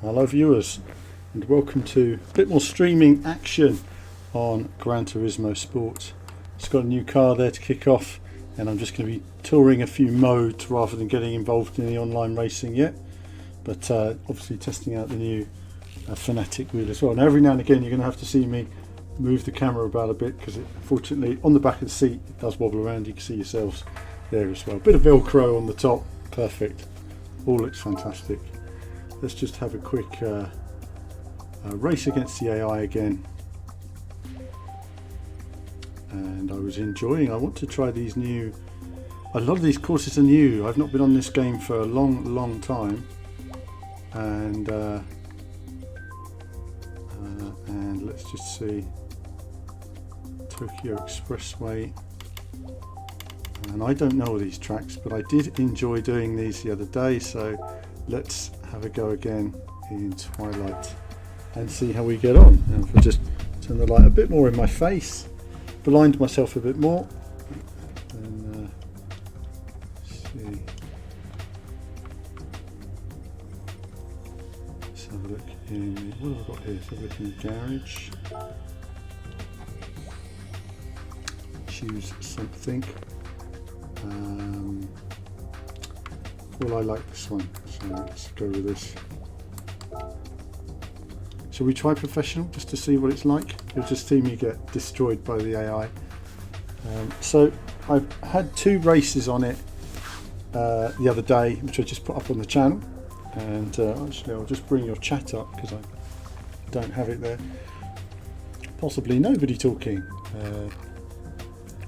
Hello viewers, and welcome to a bit more streaming action on Gran Turismo Sport. It's got a new car there to kick off, and I'm just going to be touring a few modes rather than getting involved in the online racing yet, but obviously testing out the new Fanatic wheel as well. Now every now and again you're going to have to see me move the camera about a bit because unfortunately on the back of the seat it does wobble around. You can see yourselves there as well. Bit of Velcro on the top, perfect. All looks fantastic. Let's just have a quick race against the AI again. And I was enjoying, I want to try these new, a lot of these courses are new. I've not been on this game for a long time. And let's just see, Tokyo Expressway. And I don't know all these tracks, but I did enjoy doing these the other day, so let's have a go again in Twilight and see how we get on. Now if I just turn the light a bit more in my face, blind myself a bit more, and see. Let's have a look in, what have I got here? Let's have a look in the garage. Choose something. Well, I like this one, so let's go with this. Shall we try professional just to see what it's like? You'll just see me get destroyed by the AI. So I've had 2 races on it the other day, which I just put up on the channel. And actually I'll just bring your chat up because I don't have it there. Possibly nobody talking.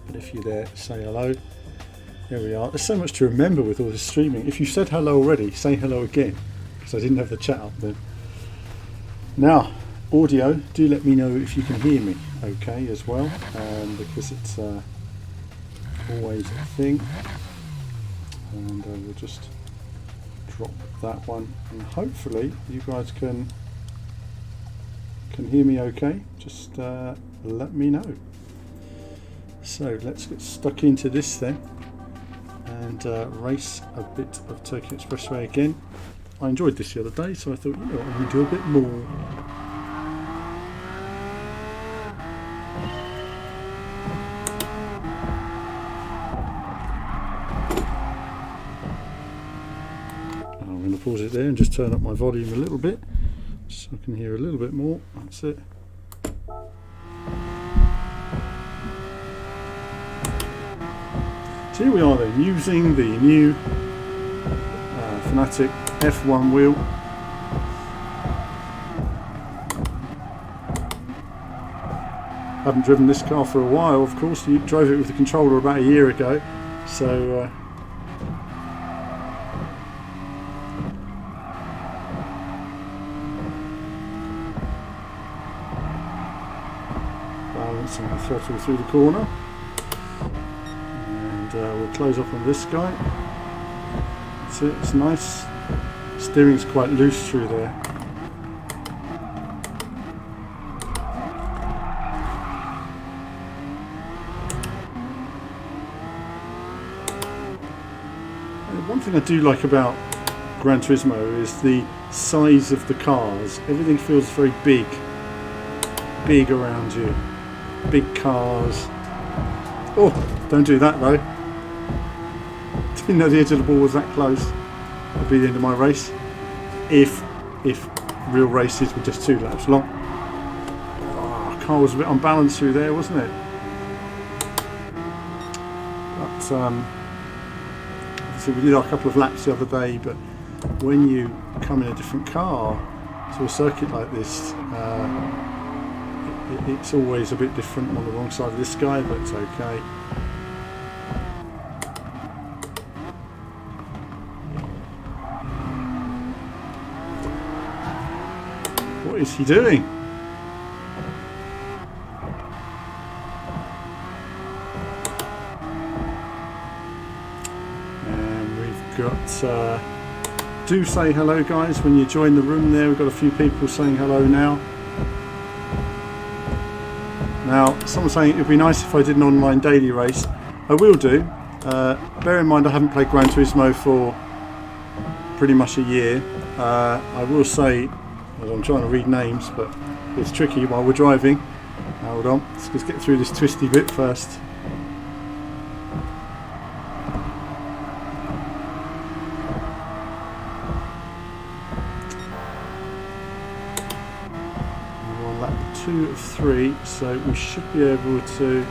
But if you're there, say hello. There we are. There's so much to remember with all this streaming. If you said hello already, say hello again, because I didn't have the chat up then. Now, audio, do let me know if you can hear me okay as well, because it's always a thing. And we'll just drop that one, and hopefully you guys can hear me okay. Just let me know. So let's get stuck into this then. And race a bit of Tokyo Expressway again. I enjoyed this the other day, so I thought, you know what, I'm going to do a bit more. I'm going to pause it there and just turn up my volume a little bit so I can hear a little bit more. That's it. So here we are then, using the new Fanatic F1 wheel. Haven't driven this car for a while, of course. You drove it with the controller about a year ago, so balancing the throttle through the corner. We'll close up on this guy. That's it, it's nice. Steering's quite loose through there. And one thing I do like about Gran Turismo is the size of the cars. Everything feels very big around you. Big cars. Oh, don't do that though. Didn't know the edge of the ball was that close. That'd be the end of my race. If real races were just 2 laps long. Oh, car was a bit unbalanced through there, wasn't it? But obviously we did our couple of laps the other day, but when you come in a different car to a circuit like this, it's always a bit different. I'm on the wrong side of this guy, but it's okay. What is he doing? And we've got do say hello guys when you join the room there. We've got a few people saying hello now. Now someone's saying it would be nice if I did an online daily race. I will do. Bear in mind I haven't played Gran Turismo for pretty much a year. I will say, well, I'm trying to read names, but it's tricky while we're driving. Hold on, let's just get through this twisty bit first. We're on lap 2 of 3, so we should be able to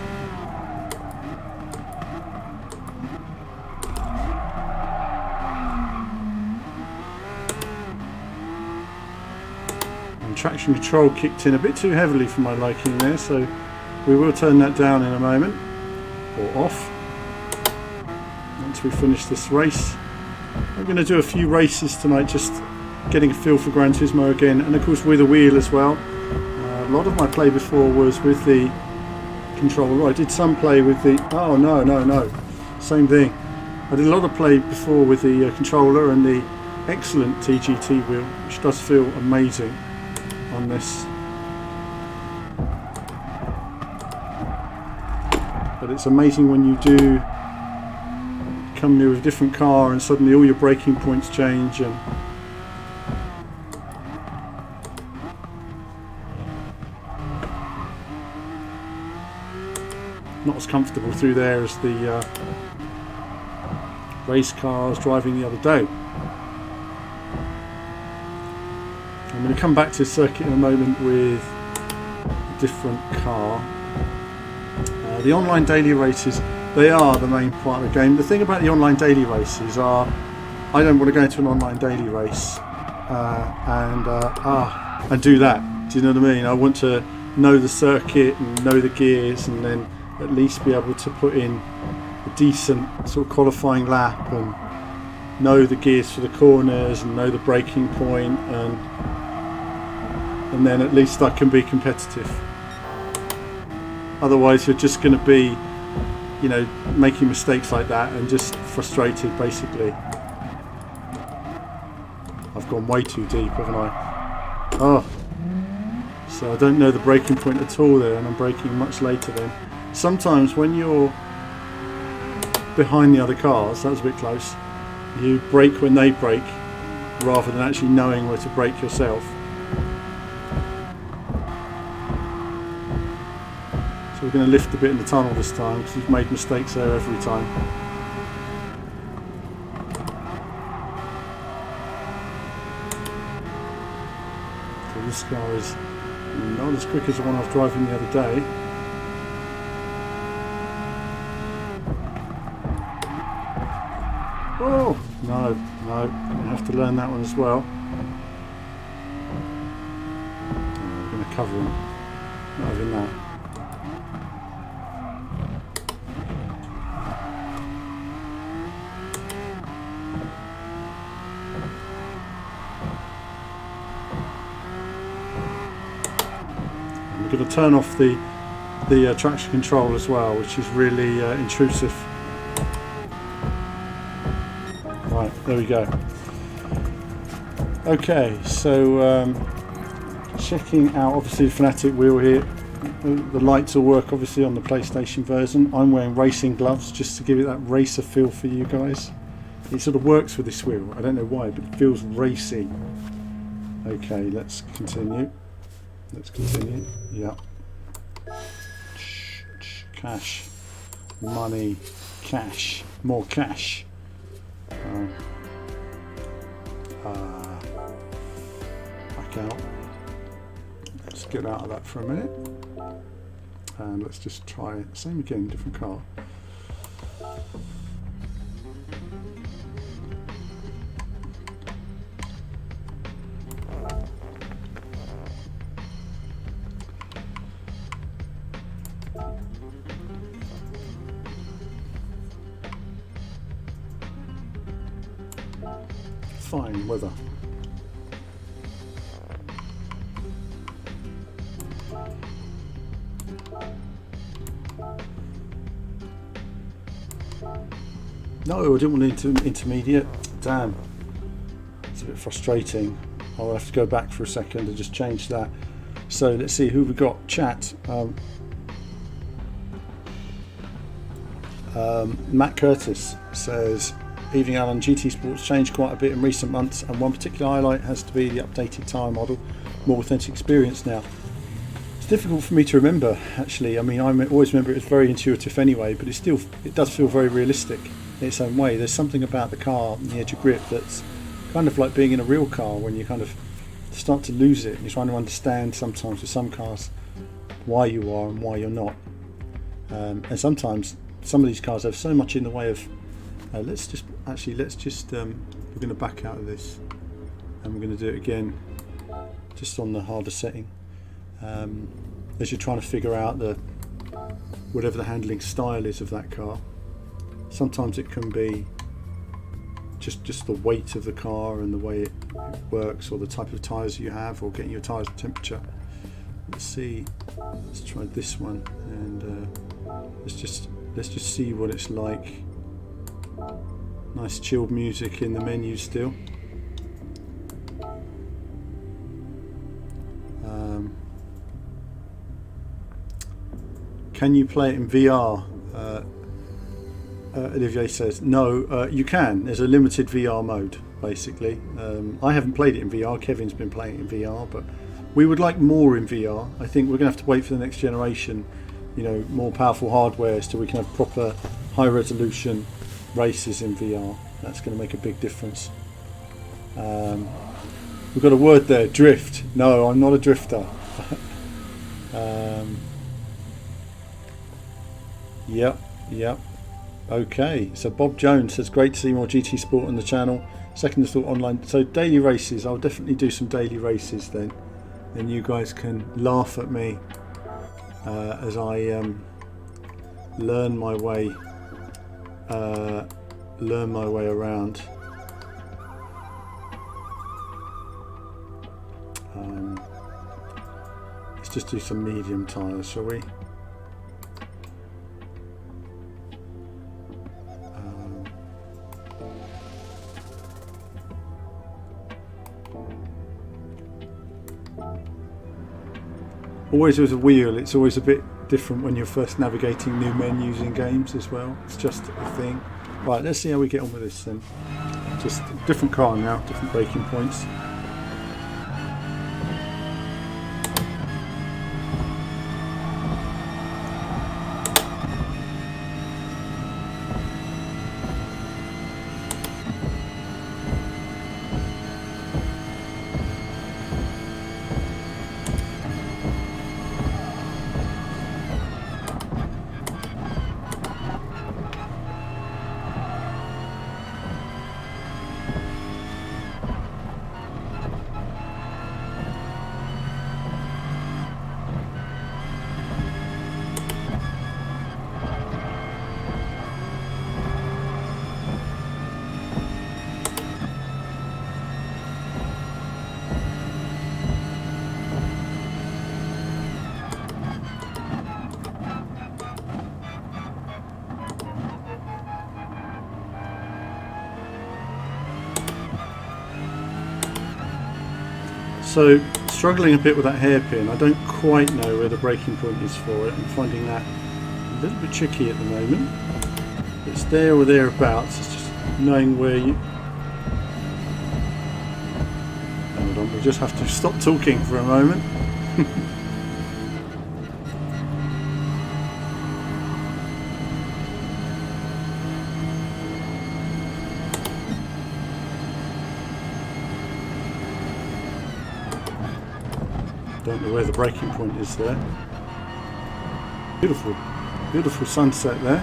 traction control kicked in a bit too heavily for my liking there, so we will turn that down in a moment, or off, once we finish this race. I'm going to do a few races tonight, just getting a feel for Gran Turismo again, and of course with a wheel as well. A lot of my play before was with the controller. I did some play with the, oh no, same thing. I did a lot of play before with the controller and the excellent TGT wheel, which does feel amazing on this, but it's amazing when you do come near a different car and suddenly all your braking points change, and not as comfortable through there as the race car I was driving the other day. I'm going to come back to the circuit in a moment with a different car. The online daily races, they are the main part of the game. The thing about the online daily races are, I don't want to go into an online daily race and do that. Do you know what I mean? I want to know the circuit and know the gears, and then at least be able to put in a decent sort of qualifying lap and know the gears for the corners and know the braking point, and then at least I can be competitive. Otherwise you're just going to be, you know, making mistakes like that and just frustrated basically. I've gone way too deep, haven't I? Oh, so I don't know the braking point at all there, and I'm braking much later then. Sometimes when you're behind the other cars, that was a bit close, you brake when they brake rather than actually knowing where to brake yourself. So we're going to lift a bit in the tunnel this time, because we've made mistakes there every time. So this car is not as quick as the one I was driving the other day. Oh, no, I have to learn that one as well. I'm going to cover him, not having that. I'm going to turn off the traction control as well, which is really intrusive. Right, there we go. Okay, so checking out obviously the Fanatic wheel here. The lights will work obviously on the PlayStation version. I'm wearing racing gloves just to give it that racer feel for you guys. It sort of works with this wheel. I don't know why, but it feels racy. Okay, let's continue. Yeah. Cash, money, cash, more cash. Back out. Let's get out of that for a minute, and let's just try the same again, different car. Fine weather. No, I didn't want to intermediate. Damn, it's a bit frustrating. I'll have to go back for a second and just change that. So let's see who we got. Chat. Matt Curtis says, evening, Alan. GT Sports changed quite a bit in recent months, and one particular highlight has to be the updated tyre model, more authentic experience now. It's difficult for me to remember, actually. I mean, I always remember it was very intuitive anyway, but it does feel very realistic in its own way. There's something about the car and the edge of grip that's kind of like being in a real car when you kind of start to lose it and you're trying to understand sometimes with some cars why you are and why you're not. And sometimes some of these cars have so much in the way of we're going to back out of this and we're going to do it again just on the harder setting, as you're trying to figure out whatever the handling style is of that car. Sometimes it can be just the weight of the car and the way it works, or the type of tyres you have, or getting your tyres temperature. Let's try this one, and let's just see what it's like. Nice chilled music in the menu still. Can you play it in VR? Olivier says no. You can. There's a limited VR mode basically. I haven't played it in VR. Kevin's been playing it in VR, but we would like more in VR. I think we're going to have to wait for the next generation, more powerful hardware, so we can have proper high resolution races in VR. That's going to make a big difference. We've got a word there, drift. No, I'm not a drifter. Yep. Okay, so Bob Jones says, great to see more GT Sport on the channel. Second thought online. So daily races, I'll definitely do some daily races then. And you guys can laugh at me as I learn my way around. Let's just do some medium tyres, shall we? Always with a wheel, it's always a bit different when you're first navigating new menus in games as well. It's just a thing. Right, let's see how we get on with this then. Just a different car now, different braking points. So, struggling a bit with that hairpin. I don't quite know where the braking point is for it. I'm finding that a little bit tricky at the moment. It's there or thereabouts. It's just knowing where you... Hold on, we just have to stop talking for a moment. Don't know where the braking point is there. Beautiful sunset there.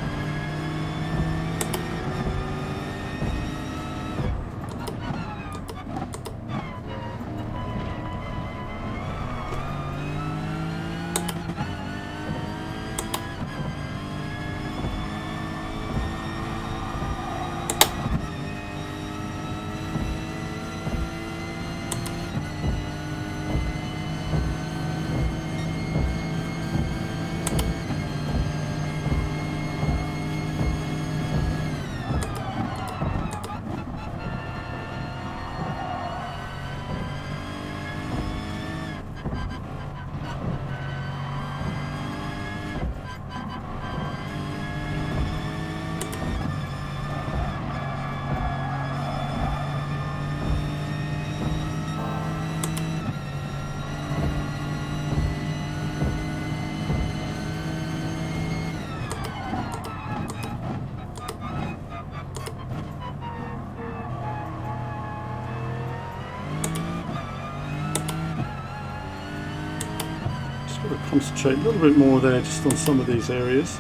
concentrate a little bit more there just on some of these areas.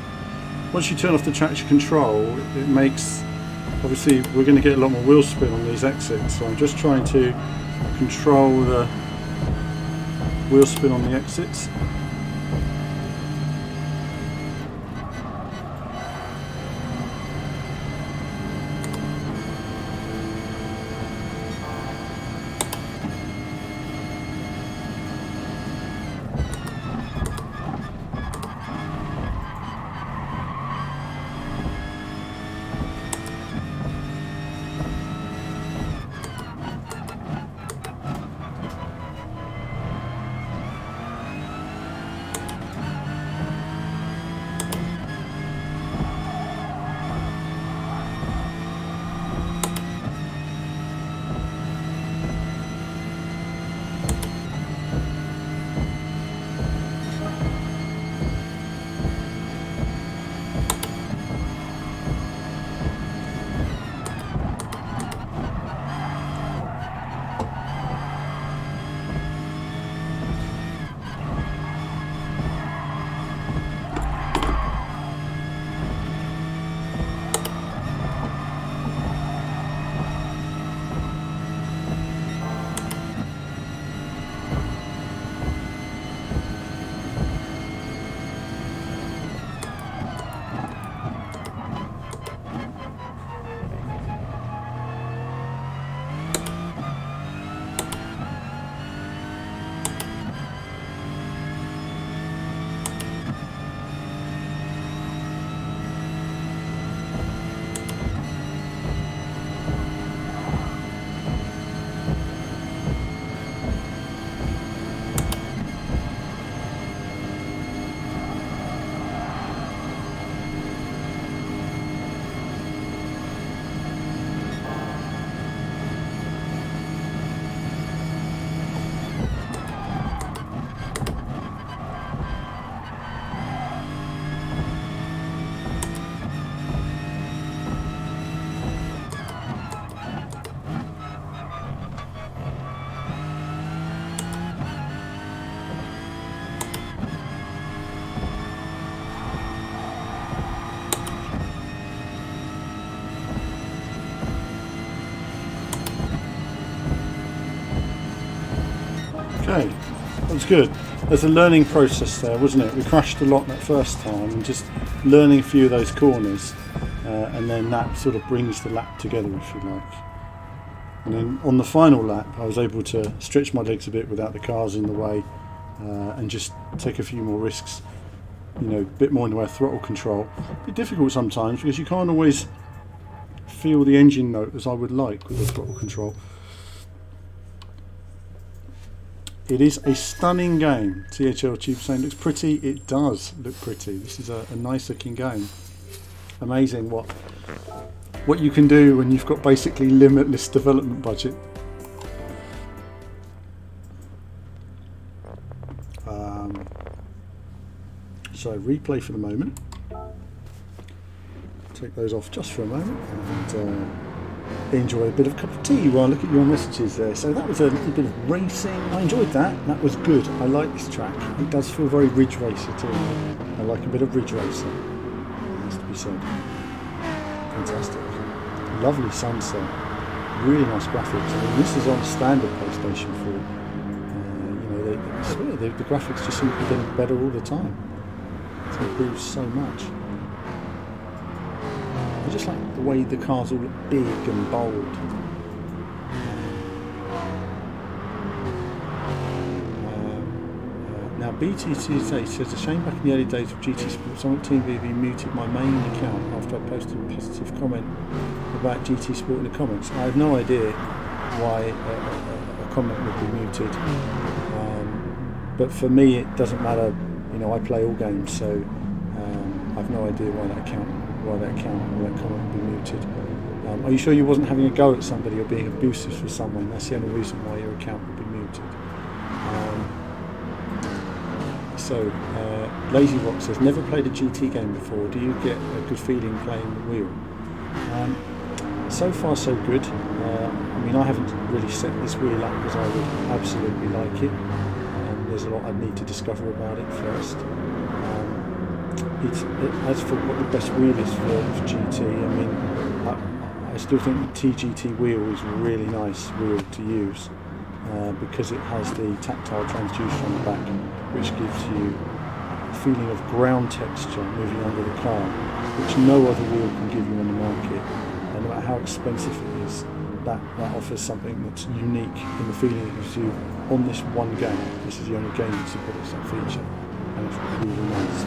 Once you turn off the traction control, it makes, obviously we're going to get a lot more wheel spin on these exits, so I'm just trying to control the wheel spin on the exits. Okay, that was good. There's a learning process there, wasn't it? We crashed a lot that first time, and just learning a few of those corners, and then that sort of brings the lap together, if you like. And then on the final lap, I was able to stretch my legs a bit without the cars in the way, and just take a few more risks, you know, a bit more in the way of throttle control. A bit difficult sometimes because you can't always feel the engine note as I would like with the throttle control. It is a stunning game. THL Tube saying looks pretty. It does look pretty. This is a nice looking game. Amazing what you can do when you've got basically limitless development budget. So replay for the moment. Take those off just for a moment and enjoy a bit of a cup of tea while I look at your messages there. So that was a little bit of racing. I enjoyed that. That was good. I like this track. It does feel very Ridge Racer too. I like a bit of Ridge Racer. It has to be said. Fantastic. Lovely sunset. Really nice graphics. I mean, this is on standard PlayStation 4. You know, I swear the graphics just seem to be getting better all the time. It's improved so much. I just like the way the cars all look big and bold. Now BTT says, a shame back in the early days of GT Sport, someone at Team VV muted my main account after I posted a positive comment about GT Sport in the comments. I have no idea why a comment would be muted, but for me it doesn't matter. You know, I play all games, so I have no idea why that comment would be muted. Are you sure you wasn't having a go at somebody or being abusive for someone? That's the only reason why your account would be muted. Lazy Rock says, never played a GT game before. Do you get a good feeling playing the wheel? So far so good. I mean, I haven't really set this wheel up because I would absolutely like it. there's a lot I need to discover about it first. As for what the best wheel is for GT, I mean, I still think the TGT wheel is a really nice wheel to use because it has the tactile transducer on the back, which gives you a feeling of ground texture moving under the car, which no other wheel can give you on the market. And no matter how expensive it is, that offers something that's unique in the feeling it gives you on this one game. This is the only game that's got that feature, and it's really nice.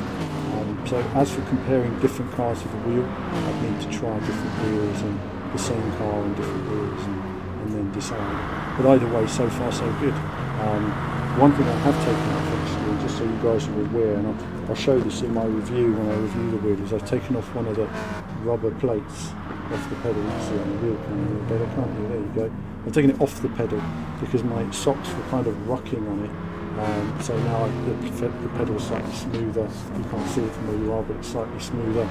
So as for comparing different cars with the wheel, I'd need to try different wheels and the same car and different wheels and then decide. But either way, so far so good. One thing I have taken off actually, just so you guys are aware, and I'll show this in my review when I review the wheel, is I've taken off one of the rubber plates off the pedal. You see on the wheel camera better, can't you? There you go. I've taken it off the pedal because my socks were kind of rocking on it. So now the pedal's slightly smoother. You can't see it from where you are, but it's slightly smoother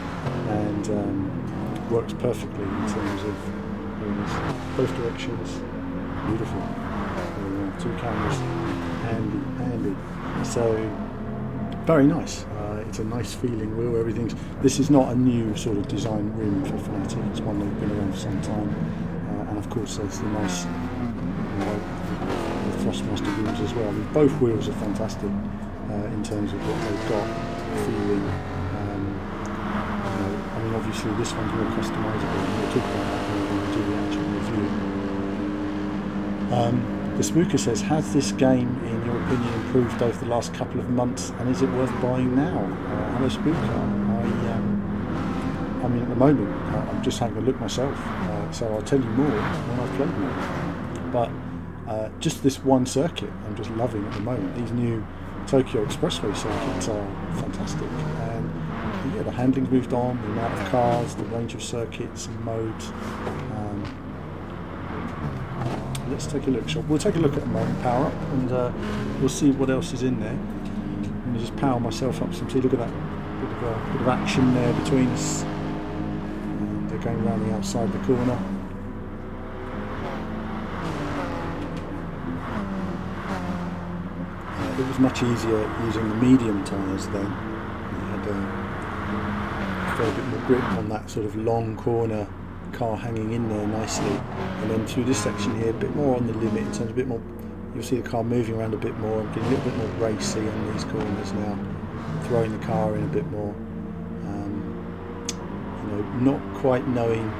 and works perfectly in terms of both directions. Beautiful. Two cameras, handy. So very nice. It's a nice feeling wheel. This is not a new sort of design rim for Fanatic. It's one that's been around for some time, and of course there's the nice. Thrustmaster wheels as well. I mean, both wheels are fantastic in terms of what they've got, feeling. I mean, obviously this one's more customisable, and we'll talk about that when we do the actual review. The Spooker says, has this game, in your opinion, improved over the last couple of months, and is it worth buying now? Hello Spooker. I mean, at the moment, I'm just having a look myself, so I'll tell you more when I've played more. But just this one circuit I'm just loving at the moment. These new Tokyo Expressway circuits are fantastic, and yeah, the handling's moved on, the amount of cars, the range of circuits and modes. Let's take a look. So we'll take a look at the moment power up, and we'll see what else is in there. Let me just power myself up. So see, look at that bit of action there between us. And they're going around the outside the corner. It was much easier using the medium tyres then. You had a fair bit more grip on that sort of long corner, car hanging in there nicely. And then through this section here, a bit more on the limit in terms of a bit more, you'll see the car moving around a bit more, getting a little bit more racy on these corners now, throwing the car in a bit more. Not quite knowing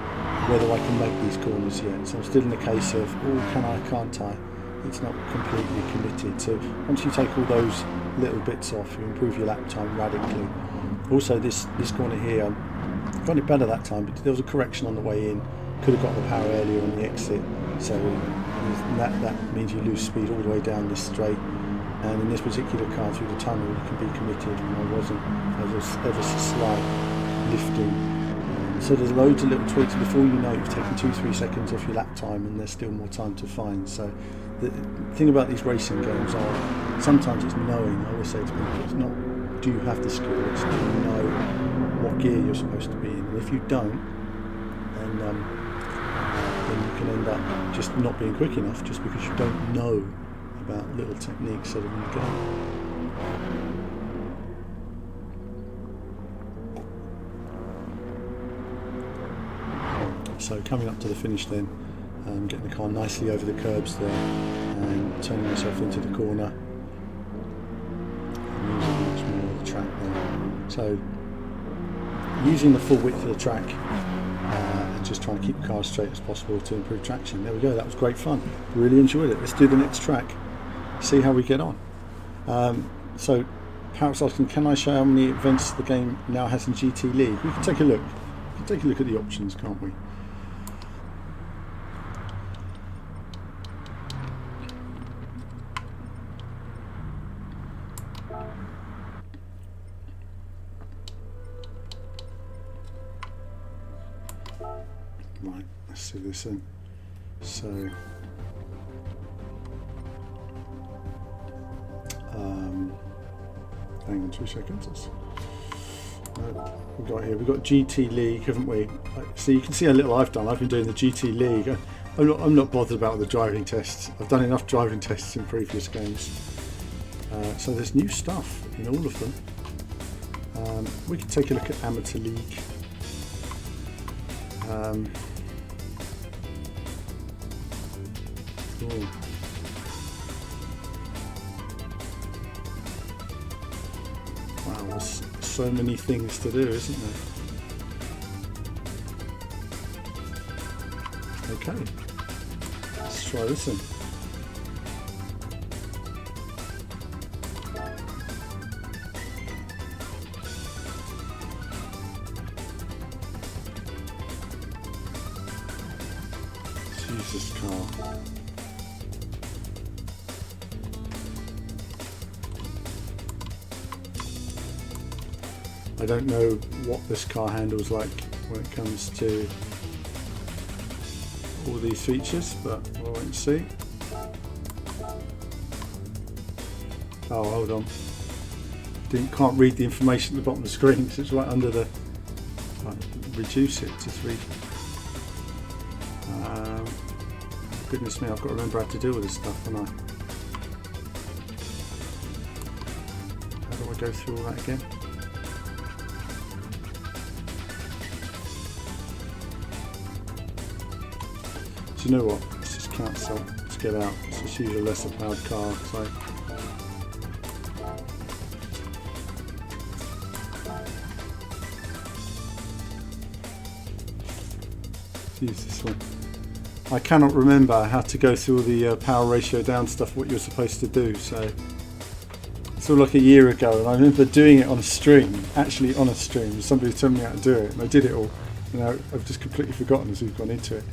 whether I can make these corners yet. So I'm still in the case of, can I, can't I? It's not completely committed. So once you take all those little bits off, you improve your lap time radically. Also this corner here, I got it better that time, but there was a correction on the way in. Could have got the power earlier on the exit, so that means you lose speed all the way down this straight. And in this particular car through the tunnel, you can be committed, and I wasn't. There was ever so slight lifting. So there's loads of little tweaks. Before you know, you've taken 2-3 seconds off your lap time, and there's still more time to find. So the thing about these racing games are sometimes it's knowing. I always say to people, it's not do you have the skill, it's do you know what gear you're supposed to be in. And if you don't, then you can end up just not being quick enough just because you don't know about little techniques that are in the game. So coming up to the finish then, getting the car nicely over the curbs there and turning myself into the corner and using much more of the track there. So using the full width of the track and just trying to keep the car as straight as possible to improve traction. There we go, that was great fun. Really enjoyed it. Let's do the next track, see how we get on. So Parrot's asking, can I show how many events the game now has in GT League? We can take a look. We can take a look at the options, can't we? Right, let's see this in. So, hang on 2 seconds. We've got GT League, haven't we? So you can see how little I've done. I've been doing the GT League. I'm not bothered about the driving tests. I've done enough driving tests in previous games. So there's new stuff in all of them. We can take a look at Amateur League. Wow, there's so many things to do, isn't there? Okay, let's try this one. Let's use this car. I don't know what this car handles like when it comes to all these features, but we'll wait and see. Oh, hold on. Can't read the information at the bottom of the screen because it's right under the. Reduce it to 3. Goodness me, I've got to remember how to deal with this stuff, haven't I? How do I go through all that again? Do you know what? Let's just cancel. Let's get out. Let's just use a lesser powered car. So let's use this one. I cannot remember how to go through all the power ratio down stuff, what you're supposed to do. So it's all like a year ago, and I remember doing it on a stream, actually on a stream. Somebody told me how to do it, and I did it all. You know, I've just completely forgotten as we've gone into it.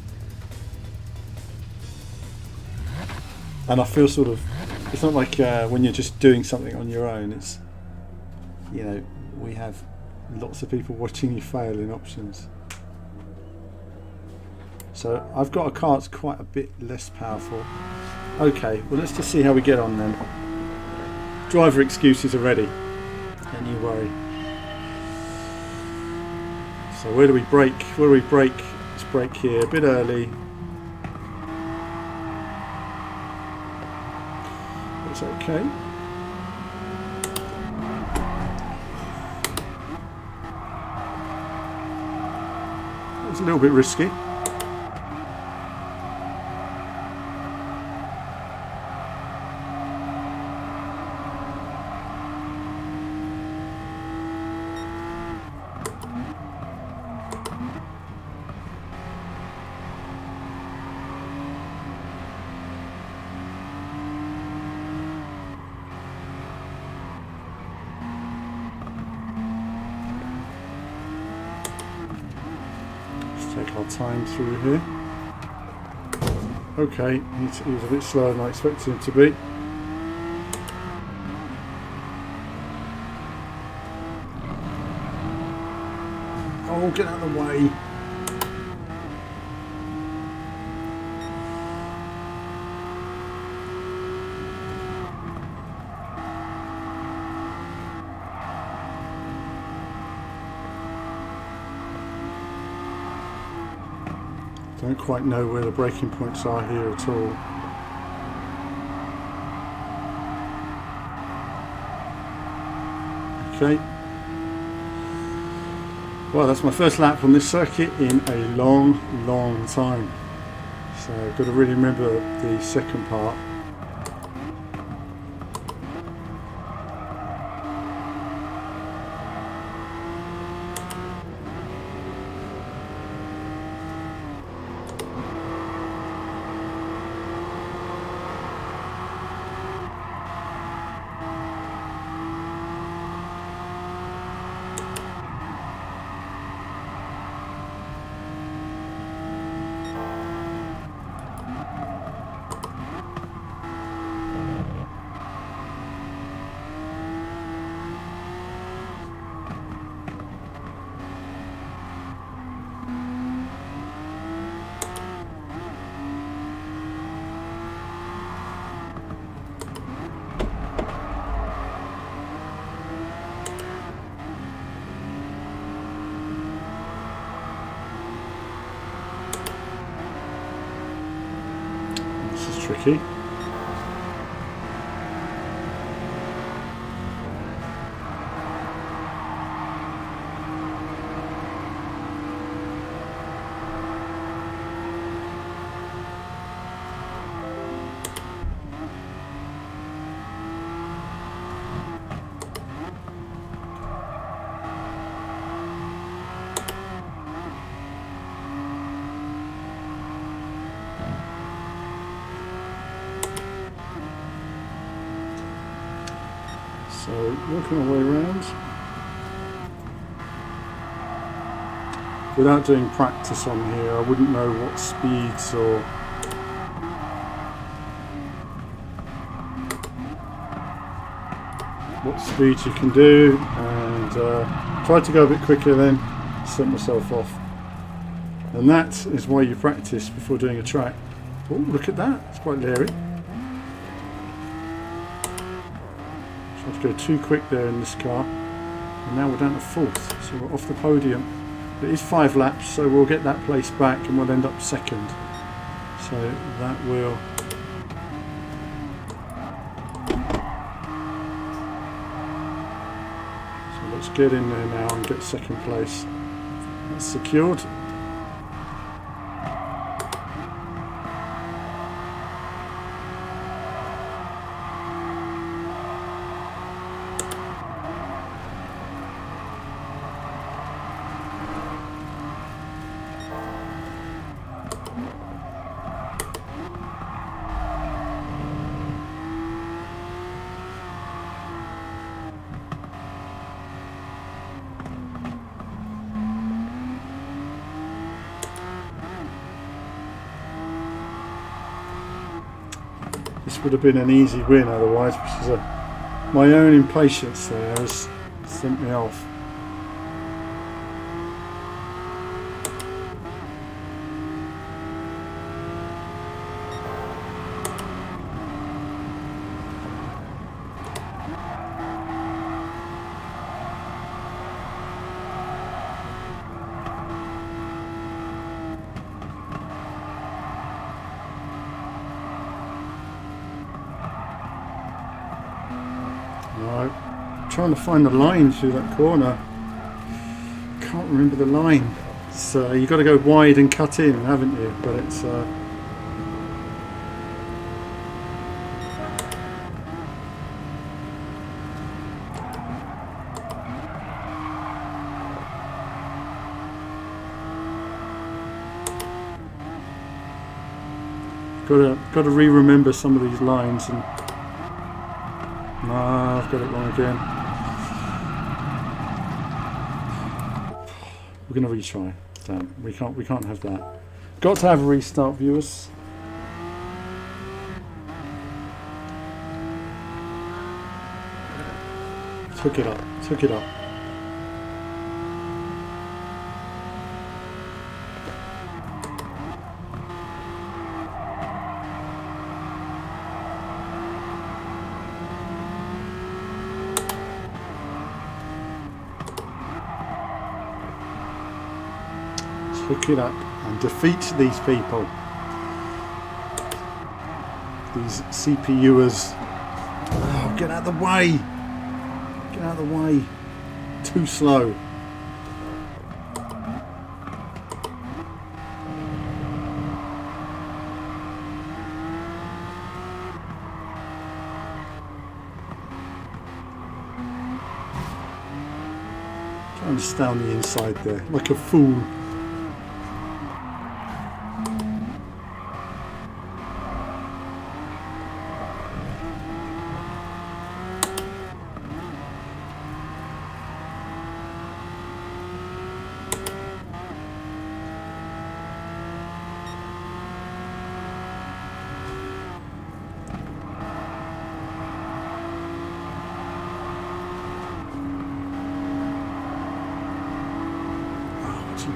And I feel sort of, it's not like when you're just doing something on your own, it's, you know, we have lots of people watching you fail in options. So I've got a car that's quite a bit less powerful. Okay, well let's just see how we get on then. Driver excuses are ready, don't you worry. So where do we brake? Where do we brake? Let's brake here, a bit early. It's okay. It's a little bit risky. Take our time through here. Okay, he was a bit slower than I expected him to be. Oh, get out of the way. Don't quite know where the braking points are here at all. Okay. Well, that's my first lap on this circuit in a long, long time. So I've got to really remember the second part. Tricky. So working our way around. Without doing practice on here, I wouldn't know what speeds or what speeds you can do, and try to go a bit quicker, then set myself off. And that is why you practice before doing a track. Oh, look at that! It's quite leery. Tried to go too quick there in this car, and now we're down to 4th, so we're off the podium. It is 5 laps, so we'll get that place back and we'll end up 2nd. So that will... So let's get in there now and get 2nd place. That's secured. This would have been an easy win otherwise, which is my own impatience there has sent me off. Trying to find the line through that corner. Can't remember the line. So you've got to go wide and cut in, haven't you? But it's got to re-remember some of these lines, and no, I've got it wrong again. We're going to retry. Damn, we can't have that. Got to have a restart, viewers. Took it up. Hook it up and defeat these people. These CPUers. Oh, get out of the way! Get out of the way. Too slow. Trying to stay on the inside there, like a fool.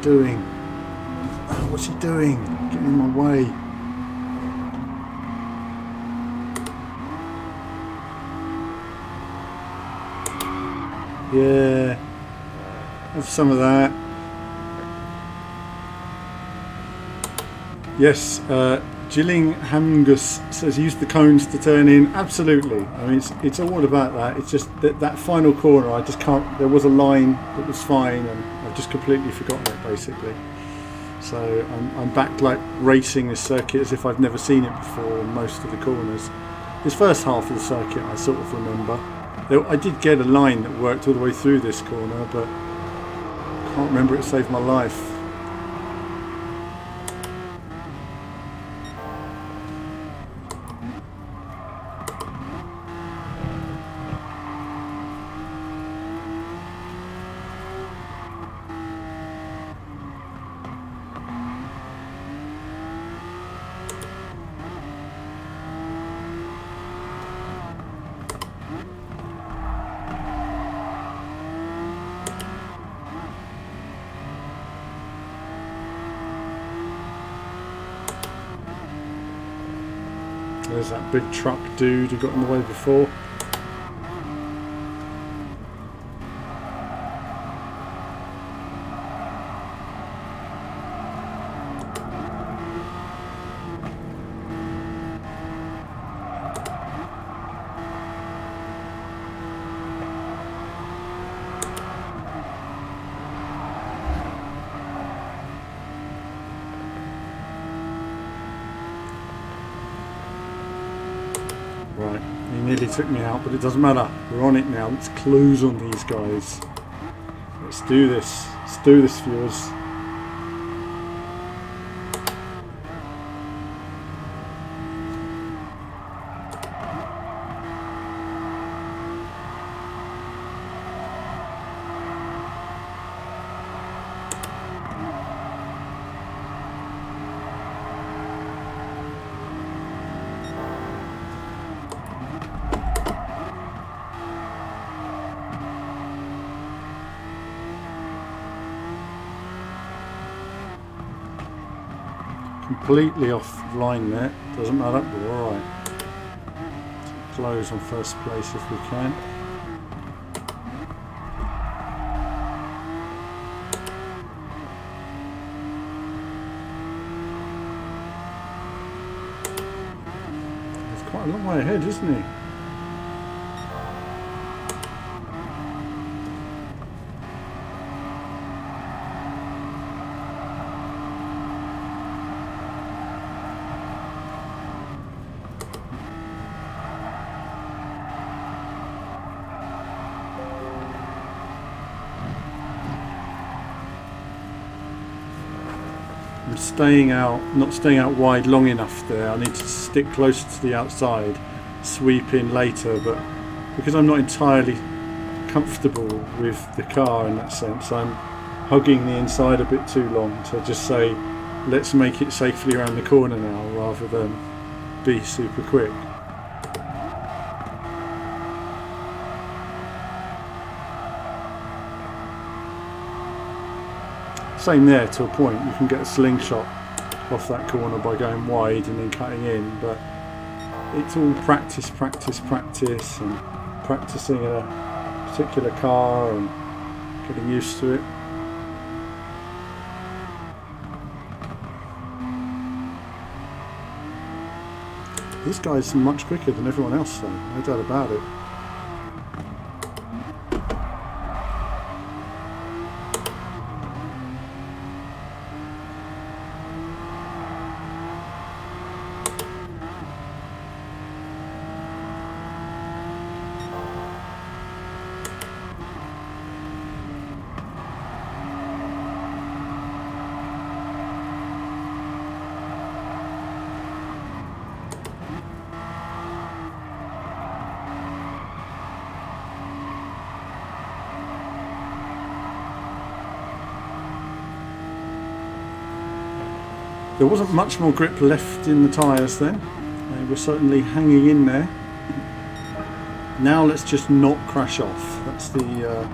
Doing? Oh, what's he doing? Getting in my way. Yeah, have some of that. Yes, Gillinghamgus says use the cones to turn in. Absolutely. I mean, it's all about that. It's just that final corner, I just can't. There was a line that was fine, and I've just completely forgotten it, basically. So I'm back like racing this circuit as if I've never seen it before on most of the corners. This first half of the circuit I sort of remember. I did get a line that worked all the way through this corner, but I can't remember it saved my life. There's that big truck dude who got in the way before. Right, he nearly took me out, but it doesn't matter. We're on it now. Let's close on these guys. Let's do this. Let's do this, viewers. Completely offline there, doesn't matter, we're alright. Close on first place if we can. He's quite a long way ahead, isn't he? I'm staying out, not staying out wide long enough there. I need to stick closer to the outside, sweep in later, but because I'm not entirely comfortable with the car in that sense, I'm hugging the inside a bit too long to just say, let's make it safely around the corner now, rather than be super quick. Same there to a point. You can get a slingshot off that corner by going wide and then cutting in, but it's all practice, practice, practice, and practicing in a particular car and getting used to it. This guy's much quicker than everyone else though, no doubt about it. There wasn't much more grip left in the tyres then. They were certainly hanging in there. Now let's just not crash off. That's the bit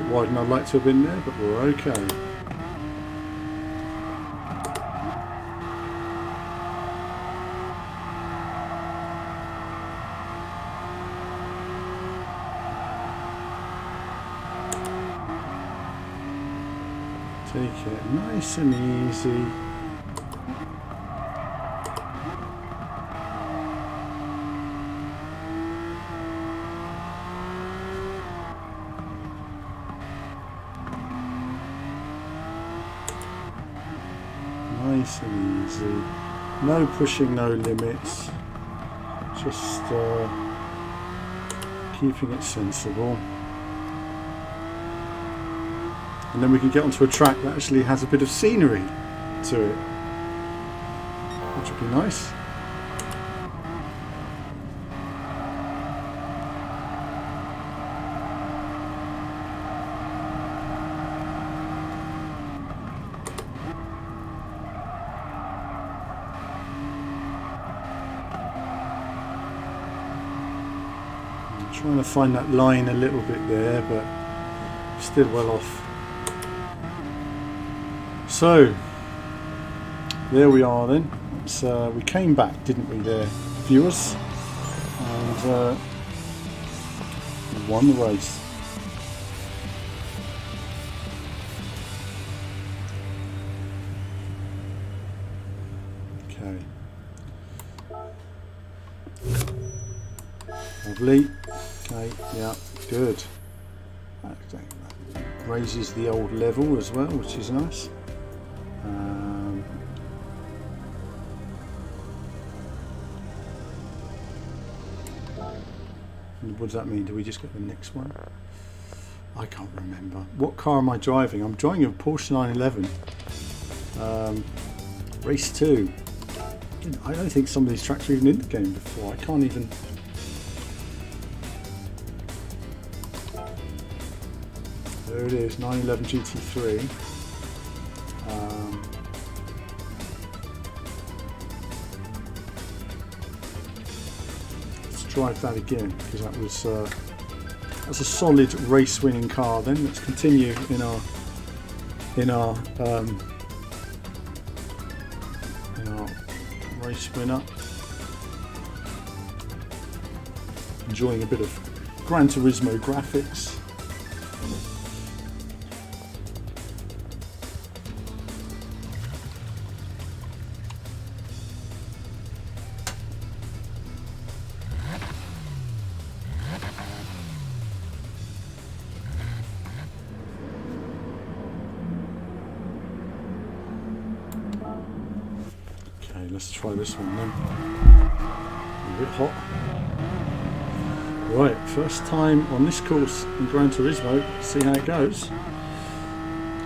wider than I'd like to have been there, but we're okay. Take it nice and easy. Nice and easy. No pushing, no limits. Just keeping it sensible. And then we can get onto a track that actually has a bit of scenery to it, which would be nice. I'm trying to find that line a little bit there, but still well off. So, there we are then. We came back, didn't we, there, viewers? And we won the race. Okay. Lovely. Okay, yeah, good. That raises the old level as well, which is nice. What does that mean? Do we just get the next one? I can't remember. What car am I driving? I'm driving a Porsche 911. Race 2. I don't think some of these tracks were even in the game before. I can't even... There it is, 911 GT3. Let's drive that again, because that was that's a solid race-winning car. Then let's continue in our race winner. Enjoying a bit of Gran Turismo graphics. Let's try this one then. A bit hot. Right, first time on this course in Gran Turismo. See how it goes.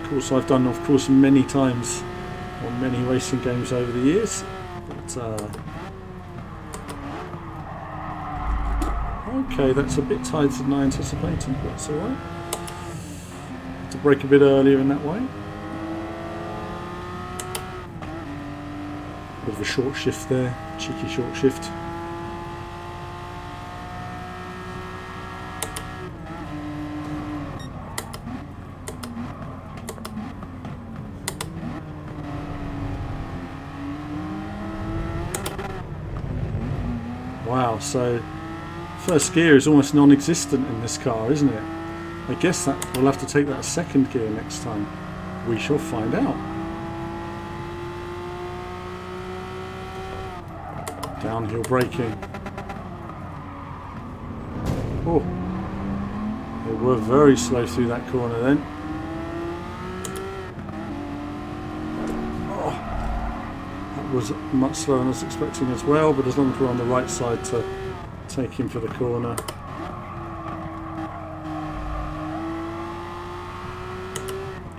Course I've done, of course, many times on many racing games over the years. But okay, that's a bit tighter than I anticipated, but that's alright. To brake a bit earlier in that way. Bit of a short shift there, cheeky short shift. Wow, so first gear is almost non-existent in this car, isn't it? I guess that we'll have to take that second gear next time. We shall find out. Downhill braking. Oh, they were very slow through that corner then. Oh, that was much slower than I was expecting as well, but as long as we're on the right side to take him for the corner.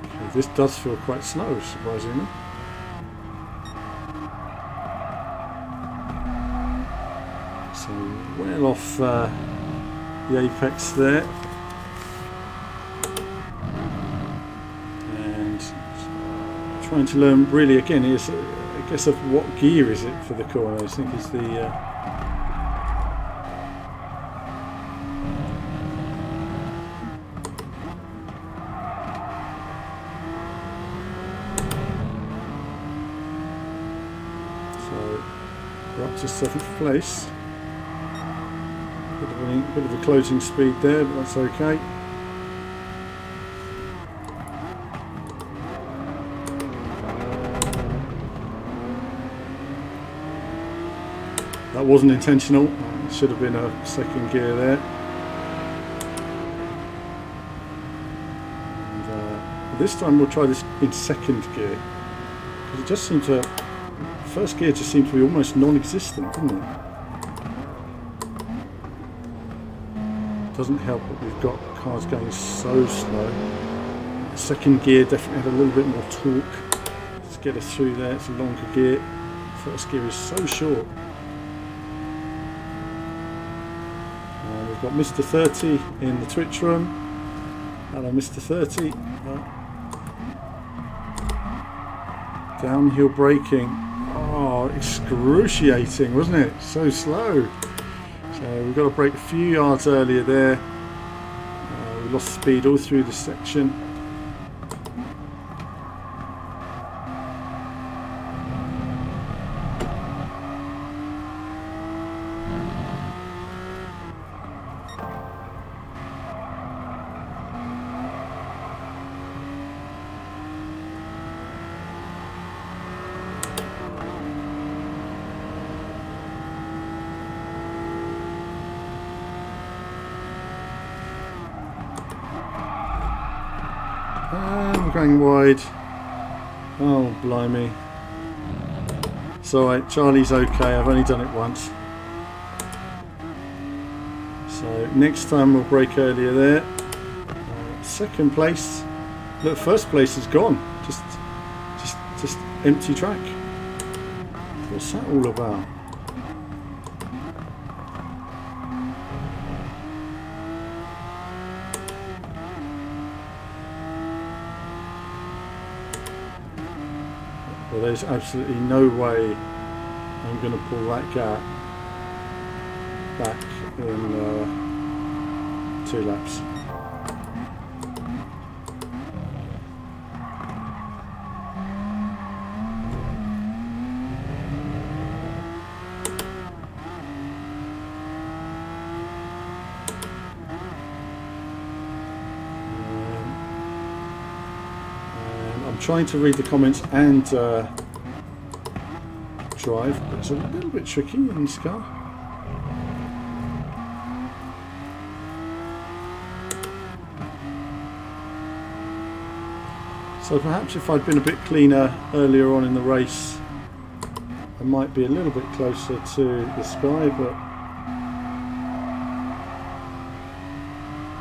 Okay, this does feel quite slow, surprisingly. So well off the apex there, and trying to learn really again is I guess of what gear is it for the corner. I think is the so we're up to 7th place. Bit of a closing speed there, but that's okay. That wasn't intentional. It should have been a second gear there. And, this time we'll try this in second gear, because it just seemed to. First gear just seemed to be almost non-existent, didn't it? Doesn't help that we've got cars going so slow. The second gear definitely had a little bit more torque. Let's get us through there. It's a longer gear. First gear is so short. We've got Mr. 30 in the Twitch room. Hello, Mr. 30. Downhill braking. Oh, excruciating, wasn't it? So slow. So we've got to brake a few yards earlier there. We lost speed all through this section. I'm going wide. Oh, blimey. It's alright, Charlie's okay, I've only done it once. So next time we'll brake earlier there. Second place. Look, first place is gone. Just empty track. What's that all about? Well, there's absolutely no way I'm going to pull that gap back in 2 laps. I'm trying to read the comments and drive, but it's a little bit tricky in this car. So perhaps if I'd been a bit cleaner earlier on in the race, I might be a little bit closer to this guy, but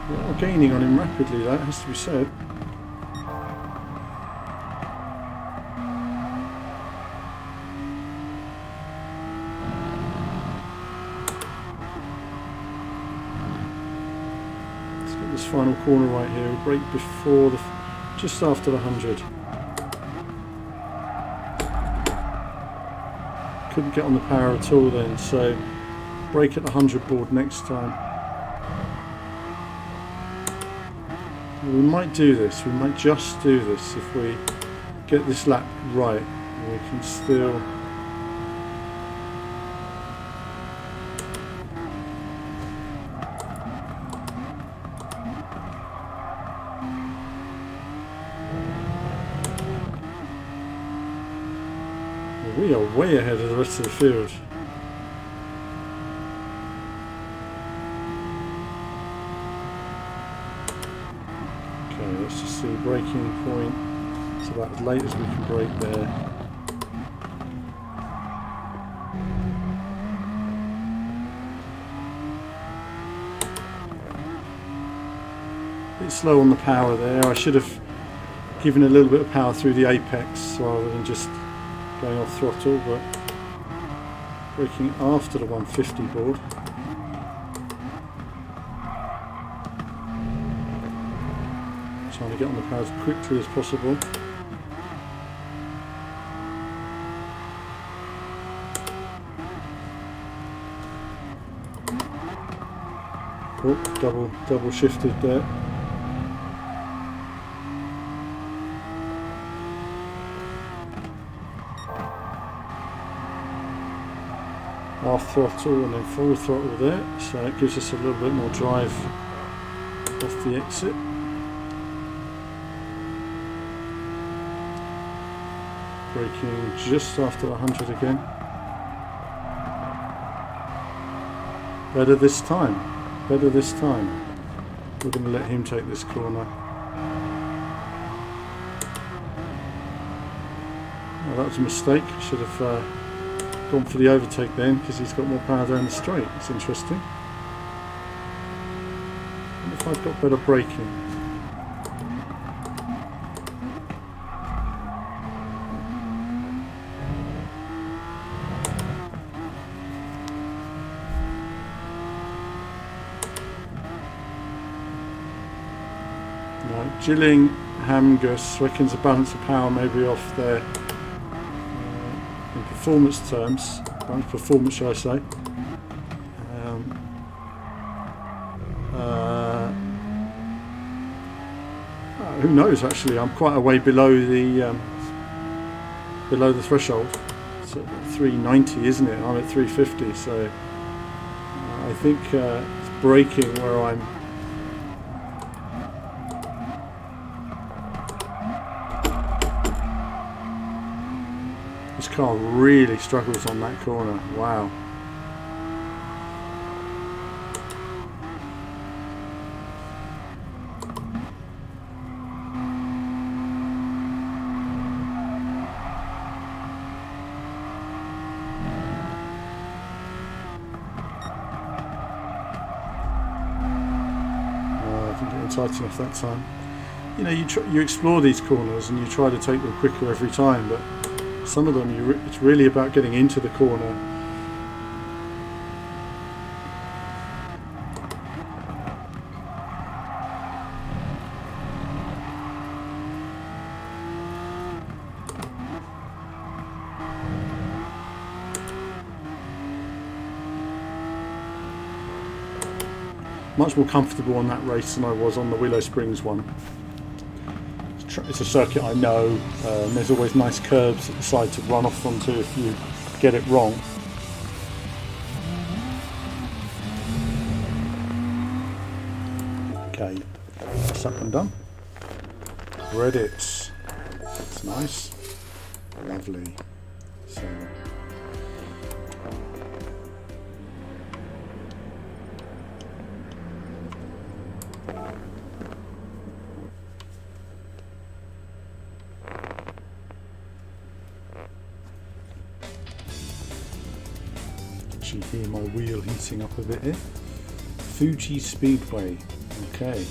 we are gaining on him rapidly, that has to be said. This final corner right here, we'll brake before the, just after the 100. Couldn't get on the power at all then, so brake at the 100 board next time. We might do this, we might just do this if we get this lap right. We can still. We are way ahead of the rest of the field. Okay, let's just see, braking point. It's about as late as we can brake there. A bit slow on the power there. I should have given a little bit of power through the apex rather than just going off throttle, but braking after the 150 board. Trying to get on the power as quickly as possible. Oh, double shifted there. Half throttle and then full throttle there, so it gives us a little bit more drive off the exit. Braking just after 100 again. Better this time. Better this time. We're going to let him take this corner. Oh, that was a mistake. Should have gone for the overtake then, because he's got more power down the straight. It's interesting. What if I've got better braking? Right, Gillingham-Gus reckons the balance of power may be off there. Performance terms, performance shall I say. Who knows? Actually, I'm quite a way below the threshold. It's at 390, isn't it? I'm at 350, so I think it's braking where I'm. This car really struggles on that corner. Wow. tight enough that time. You know, you explore these corners and you try to take them quicker every time, but some of them it's really about getting into the corner. Much more comfortable on that race than I was on the Willow Springs one. It's a circuit I know, and there's always nice curves at the side to run off onto if you get it wrong. Okay, that's up and done. Credits. That's nice. Lovely. So. Hear my wheel heating up a bit here. Fuji Speedway. Okay.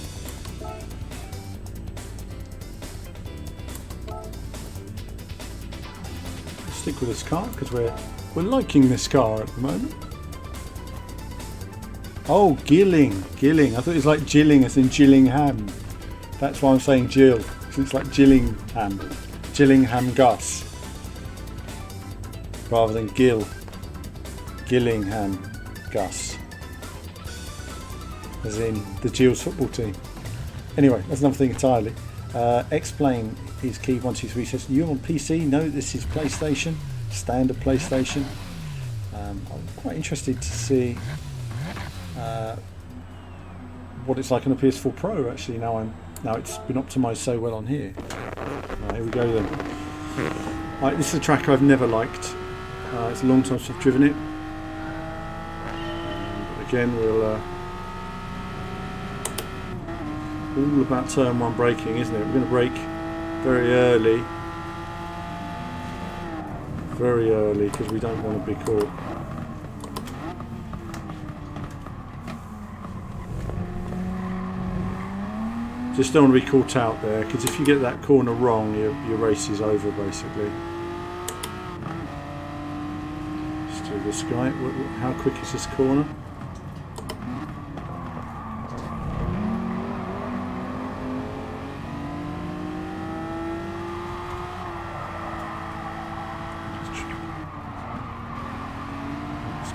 Stick with this car because we're liking this car at the moment. Oh, Gilling. I thought it was like Gilling as in Gillingham. That's why I'm saying Jill, because it's like Gillingham Gus, rather than Gillingham Gus, as in the Gills football team. Anyway, that's another thing entirely. Explain is key 123 says, you on PC? No, this is PlayStation, standard PlayStation. I'm quite interested to see what it's like on a PS4 Pro actually now it's been optimised so well on here. Right, here we go then. Right, this is a track I've never liked. It's a long time since I've driven it. Again, we'll all about turn one braking, isn't it? We're going to brake very early because we don't want to be caught. Just don't want to be caught out there, because if you get that corner wrong, your race is over basically. Let's do this guy. How quick is this corner?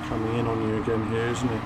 Coming in on you again here, isn't it?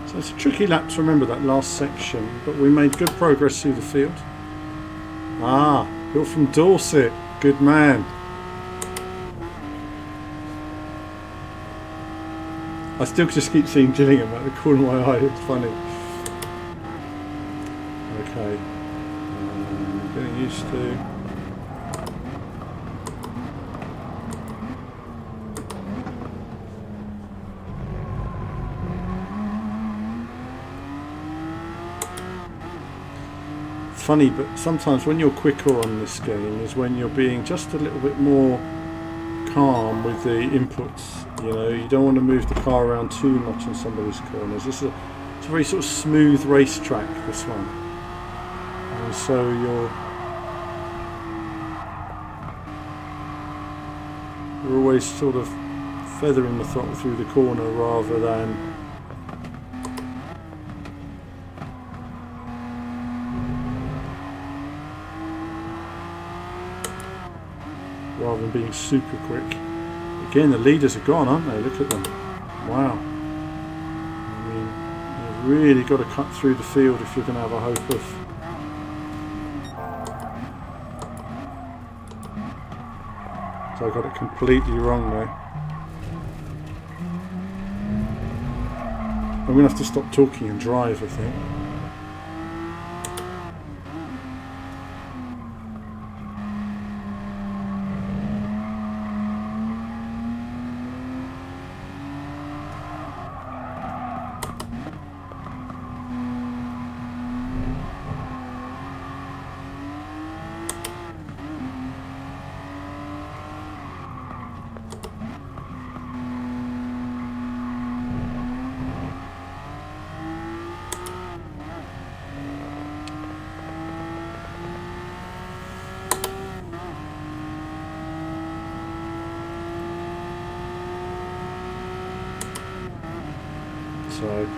So it's a tricky lap to remember that last section, but we made good progress through the field. Ah, you're from Dorset. Good man. I still just keep seeing Gillingham at the corner of my eye. It's funny. Okay. Getting used to. Funny, but sometimes when you're quicker on this game is when you're being just a little bit more calm with the inputs. You know, you don't want to move the car around too much on some of these corners. It's a very sort of smooth racetrack, this one, and so you're We're always sort of feathering the throttle through the corner rather than being super quick. Again, the leaders are gone, aren't they? Look at them. Wow. I mean, you've really got to cut through the field if you're going to have a hope of so I got it completely wrong there. I'm going to have to stop talking and drive, I think. So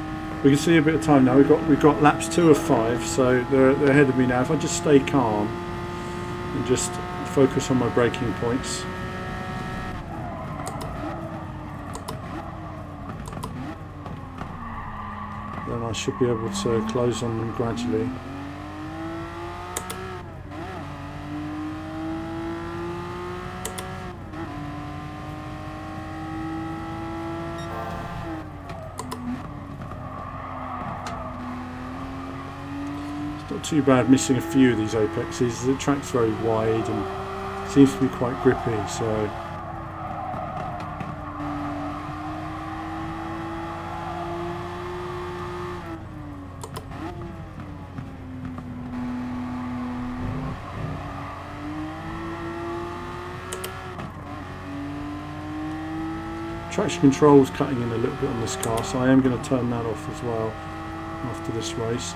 we can see a bit of time now. We've got laps 2 of 5, so they're ahead of me now. If I just stay calm and just focus on my braking points. Then I should be able to close on them gradually. Not too bad missing a few of these apexes. The track's very wide and seems to be quite grippy, so traction control is cutting in a little bit on this car, so I am going to turn that off as well after this race.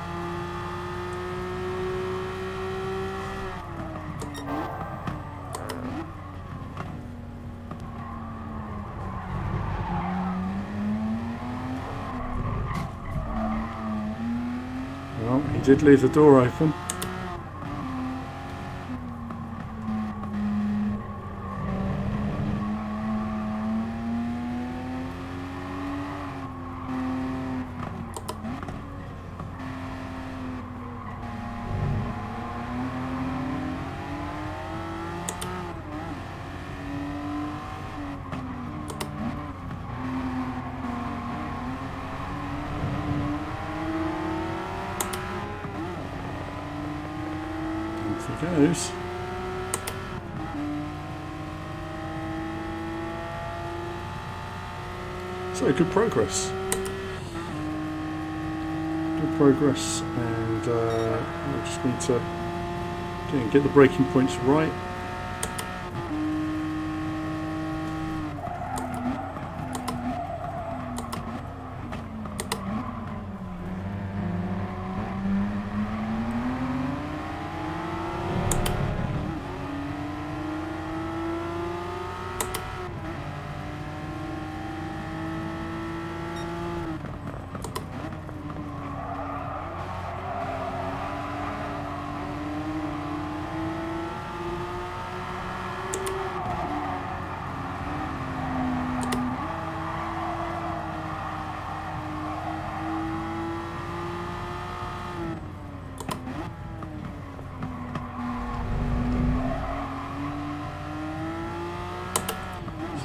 Well, he did leave the door open. Goes. So good progress. Good progress, and I just need to get the braking points right.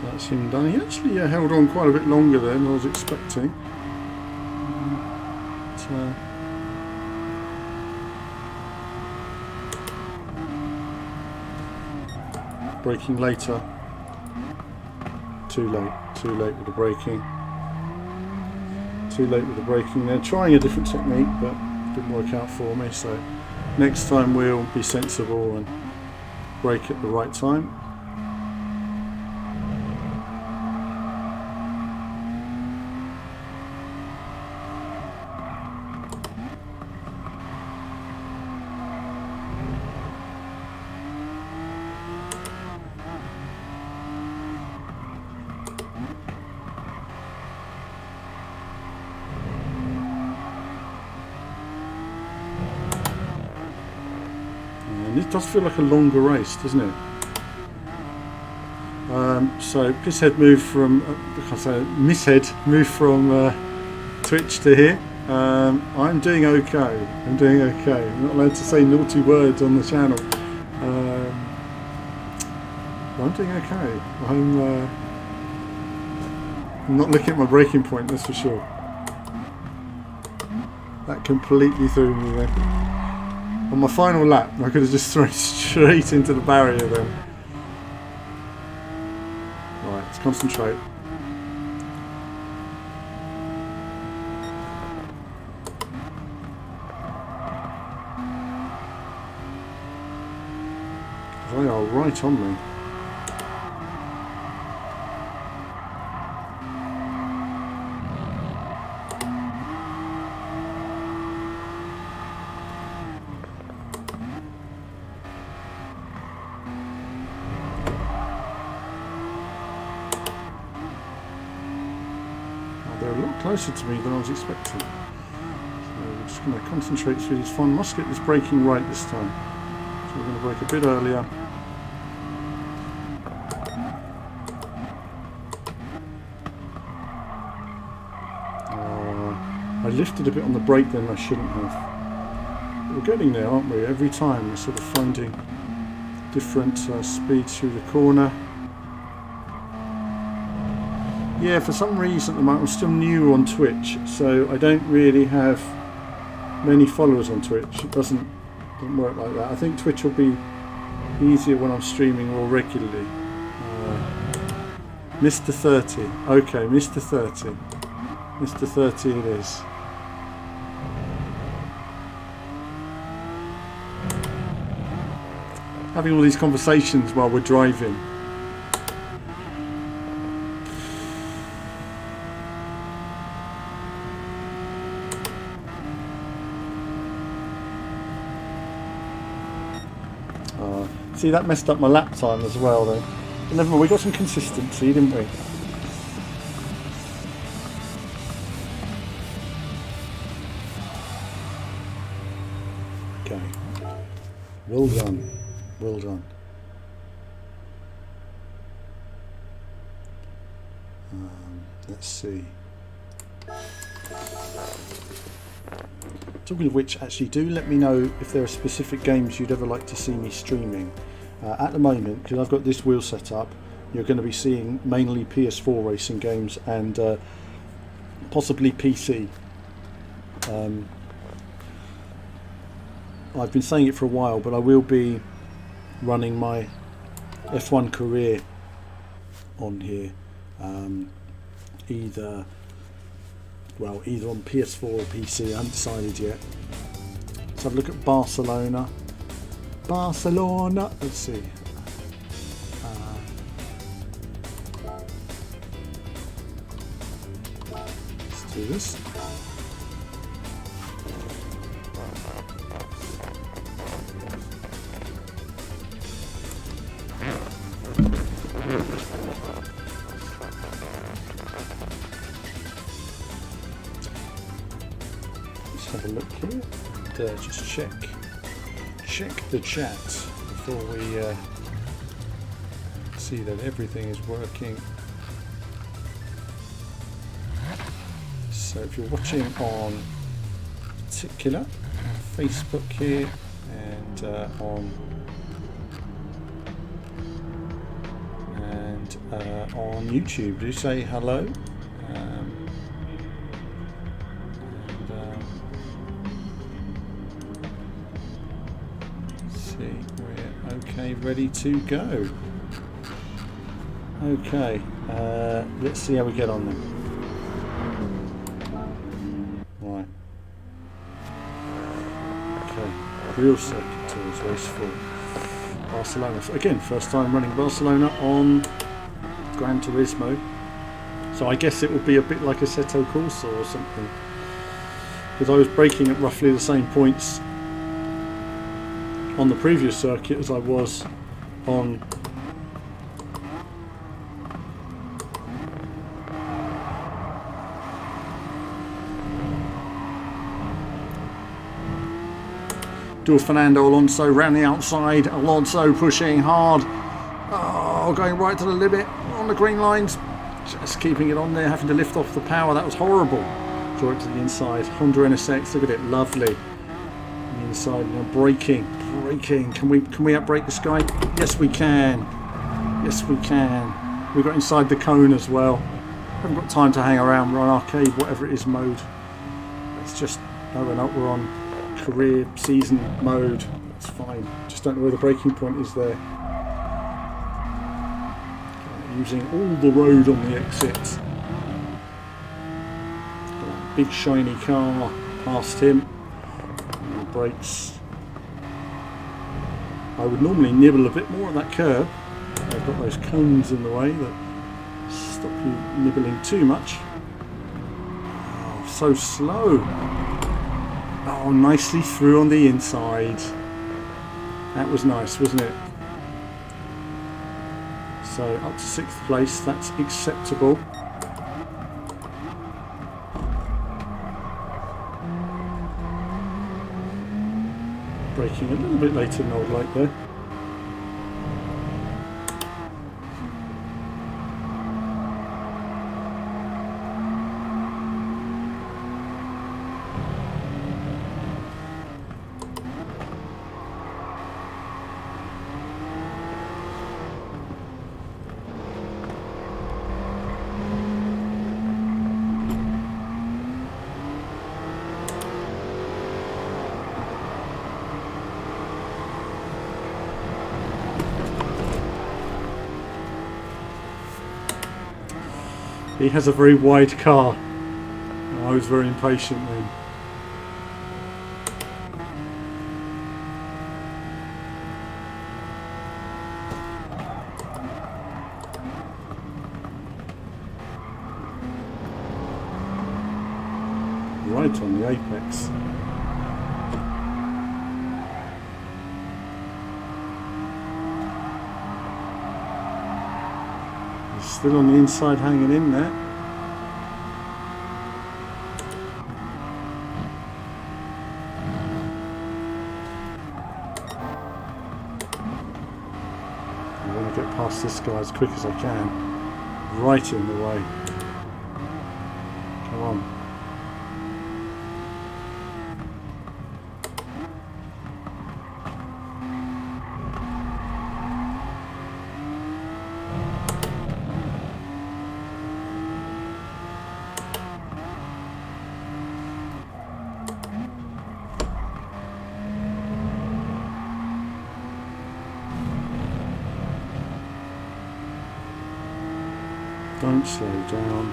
That's him done. He actually held on quite a bit longer than I was expecting. Braking later. Too late with the braking. Too late with the braking. They're trying a different technique, but didn't work out for me. So next time we'll be sensible and brake at the right time. And it does feel like a longer race, doesn't it? So Pisshead moved from, Misshead moved from Twitch to here. I'm doing okay. I'm doing okay. I'm not allowed to say naughty words on the channel. I'm doing okay. I'm not looking at my breaking point, that's for sure. That completely threw me then. On my final lap, I could have just thrown straight into the barrier then. Right, let's concentrate. They are right on me. They're a lot closer to me than I was expecting. So we're just going to concentrate through this fun. Must get this braking right this time. So we're going to brake a bit earlier. I lifted a bit on the brake then I shouldn't have. But we're getting there, aren't we? Every time we're sort of finding different speeds through the corner. Yeah, for some reason at the moment I'm still new on Twitch, so I don't really have many followers on Twitch. It doesn't work like that. I think Twitch will be easier when I'm streaming more regularly. Mr. 30. Okay, Mr. 30. Mr. 30 it is. Having all these conversations while we're driving. See, that messed up my lap time as well though. But never mind, we got some consistency, didn't we? Okay. Well done. Well done. Let's see. Talking of which, actually do let me know if there are specific games you'd ever like to see me streaming. At the moment, because I've got this wheel set up, you're going to be seeing mainly PS4 racing games and possibly PC. I've been saying it for a while, but I will be running my F1 career on here, either on PS4 or PC. I haven't decided yet. Let's have a look at Barcelona. Let's see. Let's do this. Let's have a look here. And, just check the chat before we see that everything is working. So if you're watching on particular Facebook here and on YouTube, do say hello. Okay, ready to go. Okay, let's see how we get on then. Right. Okay, real circuit tours, race 4. Barcelona. Again, first time running Barcelona on Gran Turismo. So I guess it will be a bit like Assetto Corsa or something. Because I was braking at roughly the same points on the previous circuit as I was on do a Fernando Alonso round the outside. Alonso pushing hard. Oh, going right to the limit on the green lines. Just keeping it on there, having to lift off the power. That was horrible. Draw it to the inside. Honda NSX, look at it, lovely. On the inside, you know, braking. Can we outbrake this guy? Yes, we can. Yes, we can. We got inside the cone as well. Haven't got time to hang around. We're on arcade, whatever it is, mode. It's just we're on career season mode. That's fine. Just don't know where the braking point is there. Using all the road on the exits. Big shiny car past him. And the brakes. I would normally nibble a bit more at that curb. I've got those cones in the way that stop you nibbling too much. Oh, so slow. Oh, nicely through on the inside. That was nice, wasn't it? So up to 6th place, that's acceptable. Braking a little bit later than I would like there. He has a very wide car. I was very impatient then. Right on the apex. Still on the inside, hanging in there. I want to get past this guy as quick as I can. Right in the way. Come on. Don't slow down.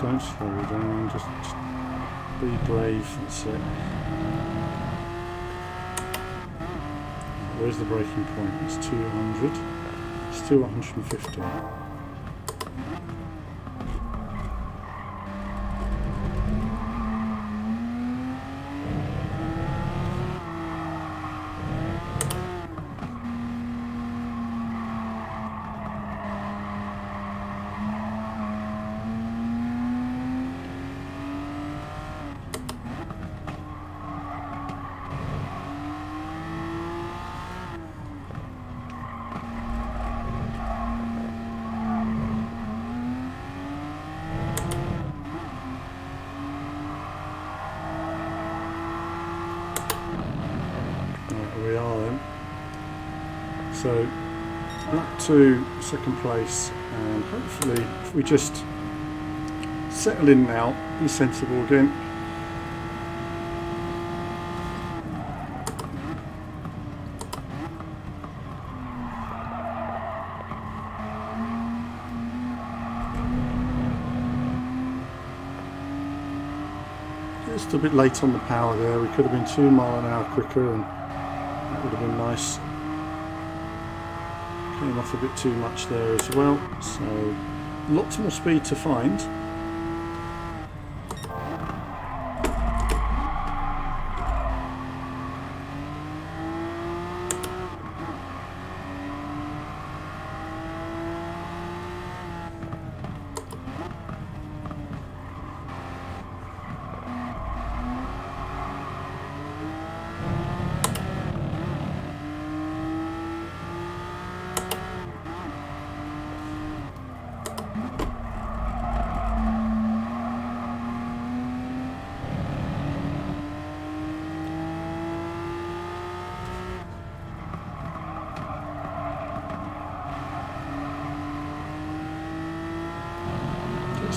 Don't slow down. Just be brave. That's it. Where's the braking point? It's 200. It's still 150. We are then. So back to 2nd place, and hopefully if we just settle in now, be sensible again. Just a bit late on the power there. We could have been 2 miles an hour quicker, and that would have been nice. Came off a bit too much there as well, so lots more speed to find.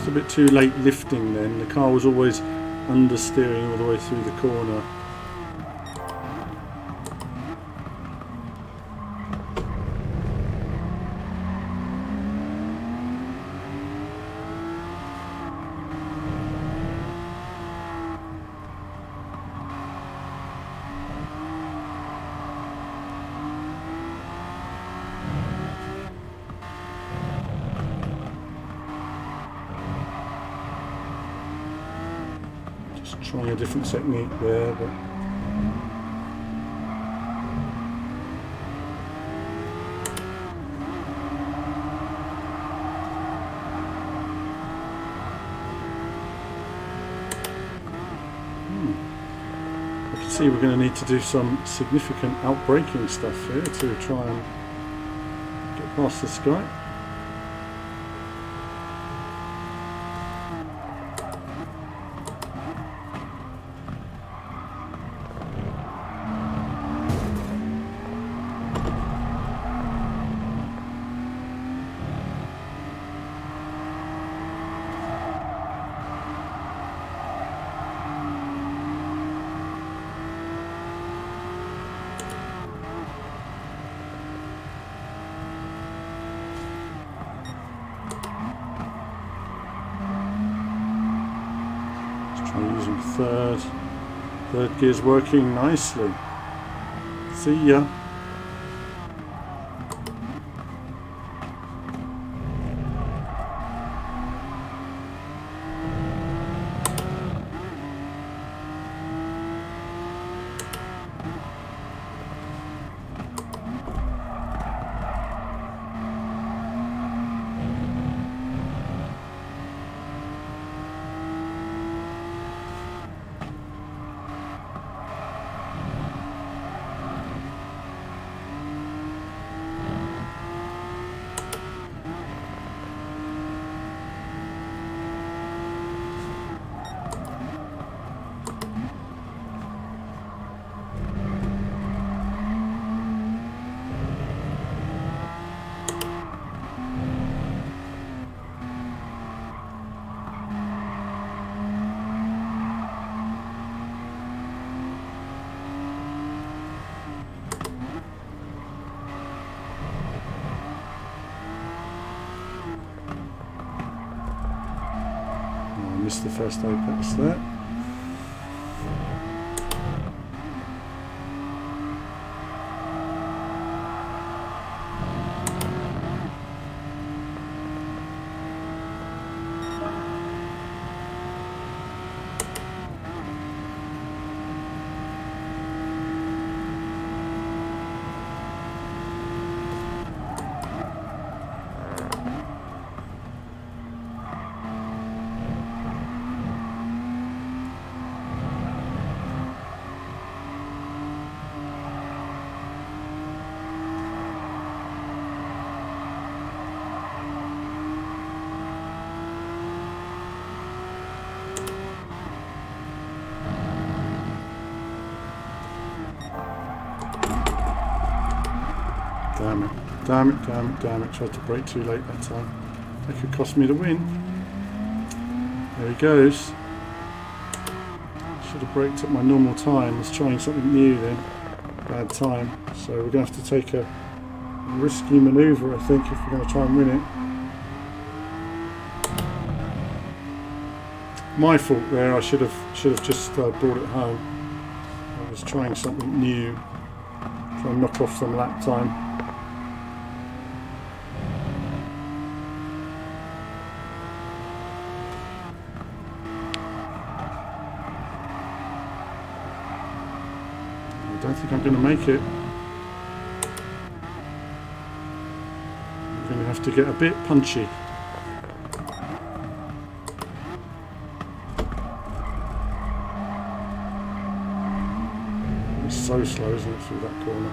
Just a bit too late lifting then. The car was always understeering all the way through the corner. Trying a different technique there, but I can see we're going to need to do some significant outbraking stuff here to try and get past this guy. Try using third gear's working nicely. See ya. Missed the first apex there. Damn it, tried to brake too late that time. That could cost me the win. There he goes. Should have braked at my normal time. I was trying something new then. Bad time. So we're going to have to take a risky manoeuvre, I think, if we're going to try and win it. My fault there. I should have just brought it home. I was trying something new. Try and knock off some lap time. I don't think I'm going to make it. I'm going to have to get a bit punchy. It's so slow, isn't it, through that corner?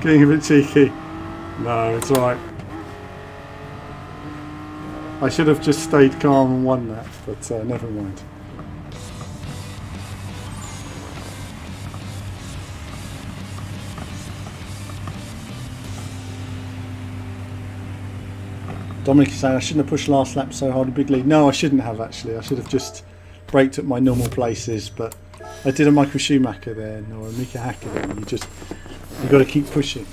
Getting a bit cheeky. No, it's alright. I should have just stayed calm and won that, but never mind. Dominic is saying I shouldn't have pushed last lap so hard in big lead. No, I shouldn't have actually. I should have just braked at my normal places, but I did a Michael Schumacher then, or a Mika Hakkinen. You've got to keep pushing.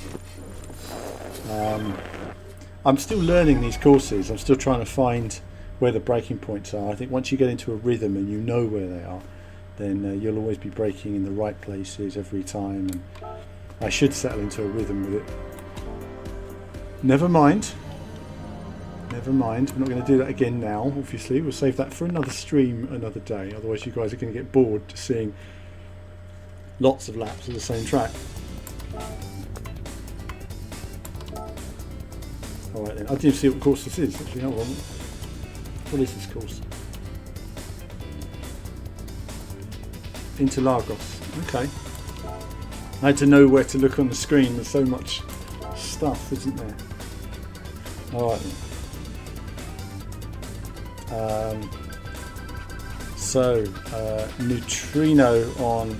I'm still learning these courses. I'm still trying to find where the braking points are. I think once you get into a rhythm and you know where they are, then you'll always be braking in the right places every time. And I should settle into a rhythm with it. Never mind. Never mind. We're not going to do that again now, obviously. We'll save that for another stream another day. Otherwise you guys are going to get bored just seeing lots of laps of the same track. Alright then, I didn't even see what course this is actually, hold on. What is this course? Interlagos, okay. I had to know where to look on the screen, there's so much stuff, isn't there? Alright then. Neutrino on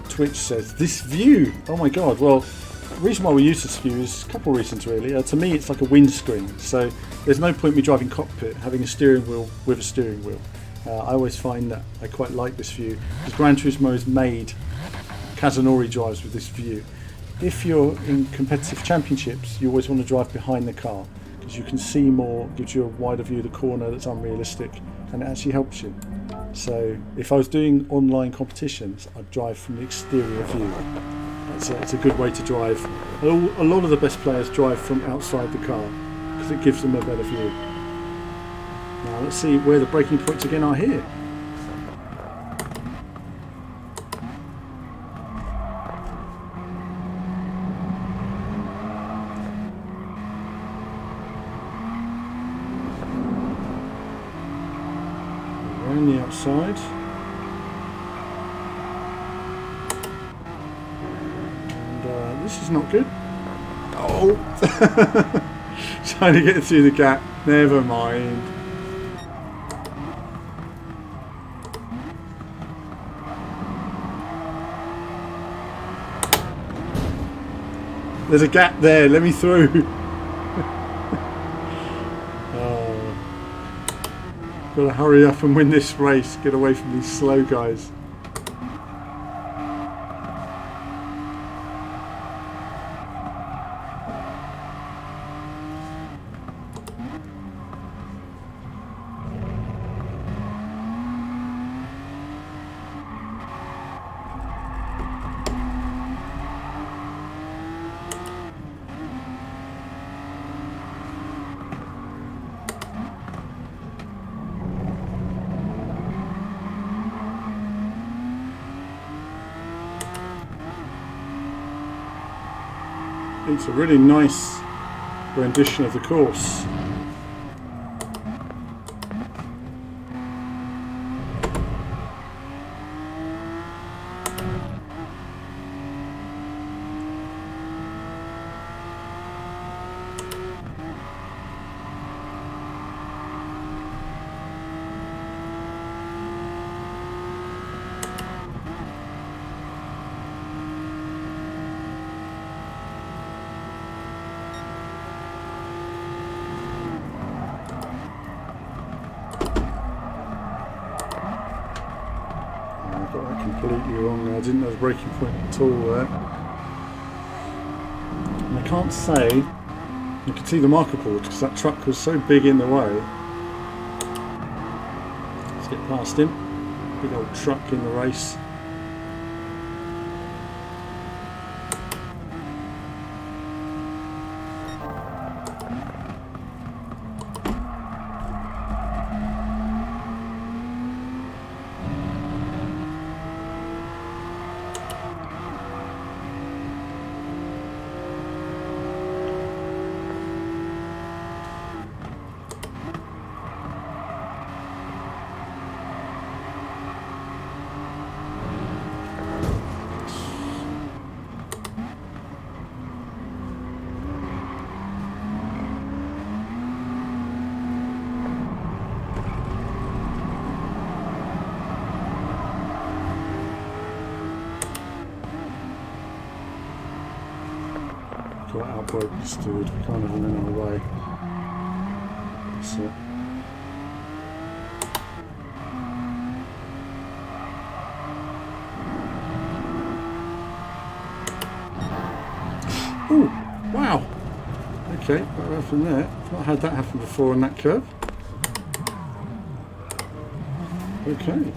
Twitch says, this view, oh my god, well, the reason why we use this view is a couple of reasons really. To me it's like a windscreen, so there's no point me driving cockpit having a steering wheel with a steering wheel. I always find that I quite like this view because Gran Turismo is made, Kazunori drives with this view. If you're in competitive championships you always want to drive behind the car because you can see more, gives you a wider view of the corner that's unrealistic, and it actually helps you. So if I was doing online competitions I'd drive from the exterior view. It's a good way to drive. A lot of the best players drive from outside the car because it gives them a better view. Now let's see where the braking points again are here. Around the outside. This is not good. Oh! Trying to get through the gap. Never mind. There's a gap there. Let me through. Oh. Gotta hurry up and win this race. Get away from these slow guys. It's a really nice rendition of the course. Completely wrong there. I didn't know the braking point at all there. And I can't say you could see the marker board because that truck was so big in the way. Let's get past him. Big old truck in the race. Got outbreak this dude. We can't have him in our way. That's it. Ooh, wow. Okay, what happened there? I've not had that happen before on that curve. Okay.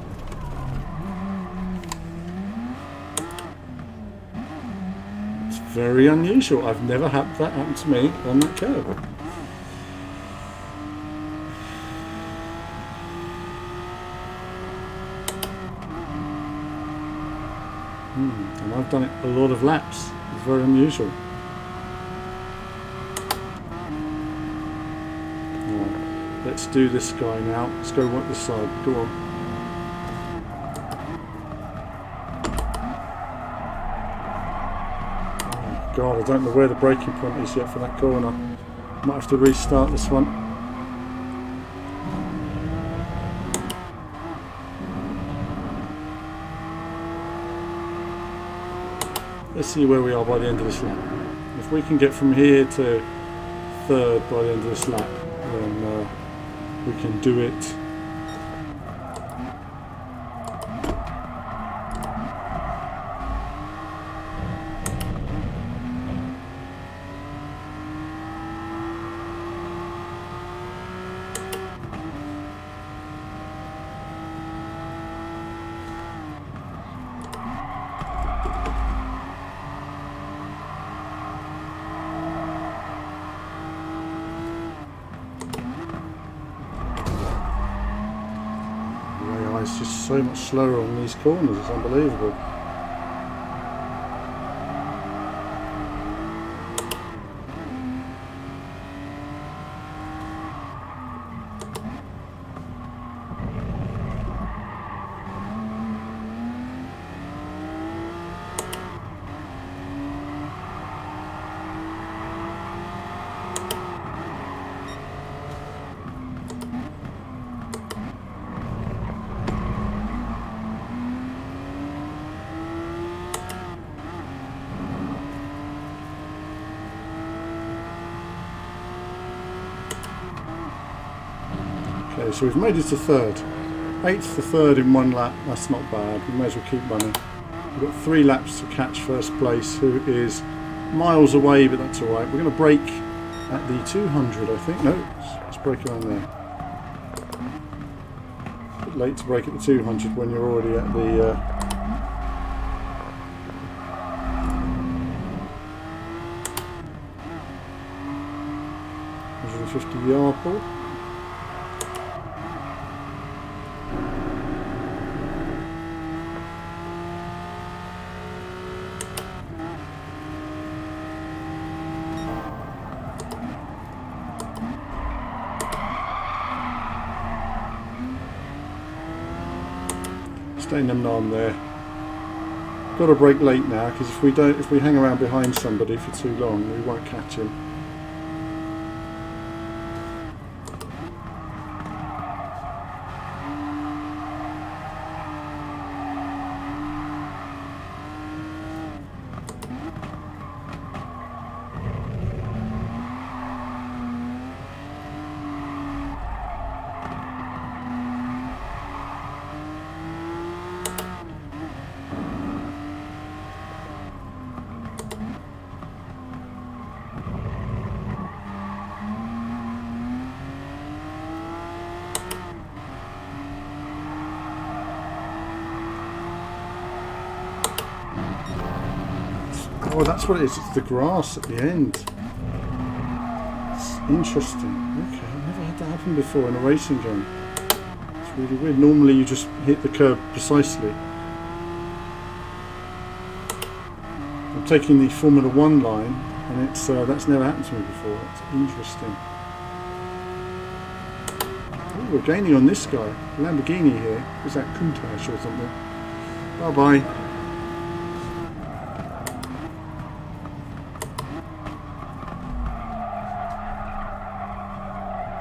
It's very unusual. I've never had that happen to me on that curve. And I've done it a lot of laps. It's very unusual. Let's do this guy now. Let's go work this side. Go on. Oh God, I don't know where the braking point is yet for that corner. Might have to restart this one. Let's see where we are by the end of this lap. If we can get from here to third by the end of this lap, then we can do it. It's just so much slower on these corners, it's unbelievable. Okay, so we've made it to third. 8th to third in one lap, that's not bad. We may as well keep running. We've got 3 laps to catch first place, who is miles away, but that's alright. We're going to brake at the 200, I think. No, let's brake around there. A bit late to brake at the 200 when you're already at the 150-yard ball. Staying them on there. Got to brake late now, because if we hang around behind somebody for too long, we won't catch him. Oh, that's what it is. It's the grass at the end. It's interesting. Okay, I've never had that happen before in a racing game. It's really weird. Normally you just hit the curb precisely. I'm taking the Formula 1 line, and it's that's never happened to me before. It's interesting. Oh, we're gaining on this guy. Lamborghini here. Is that Countach or something? Bye bye.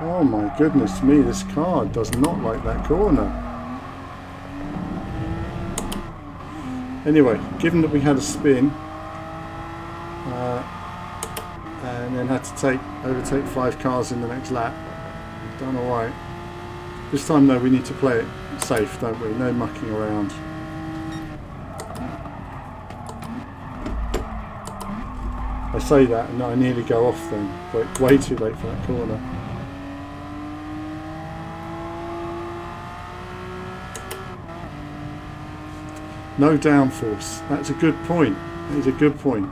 Oh my goodness me, this car does not like that corner. Anyway, given that we had a spin, and then had to overtake 5 cars in the next lap. Done alright. This time though we need to play it safe, don't we? No mucking around. I say that and I nearly go off then, but way too late for that corner. No downforce. That's a good point. That is a good point.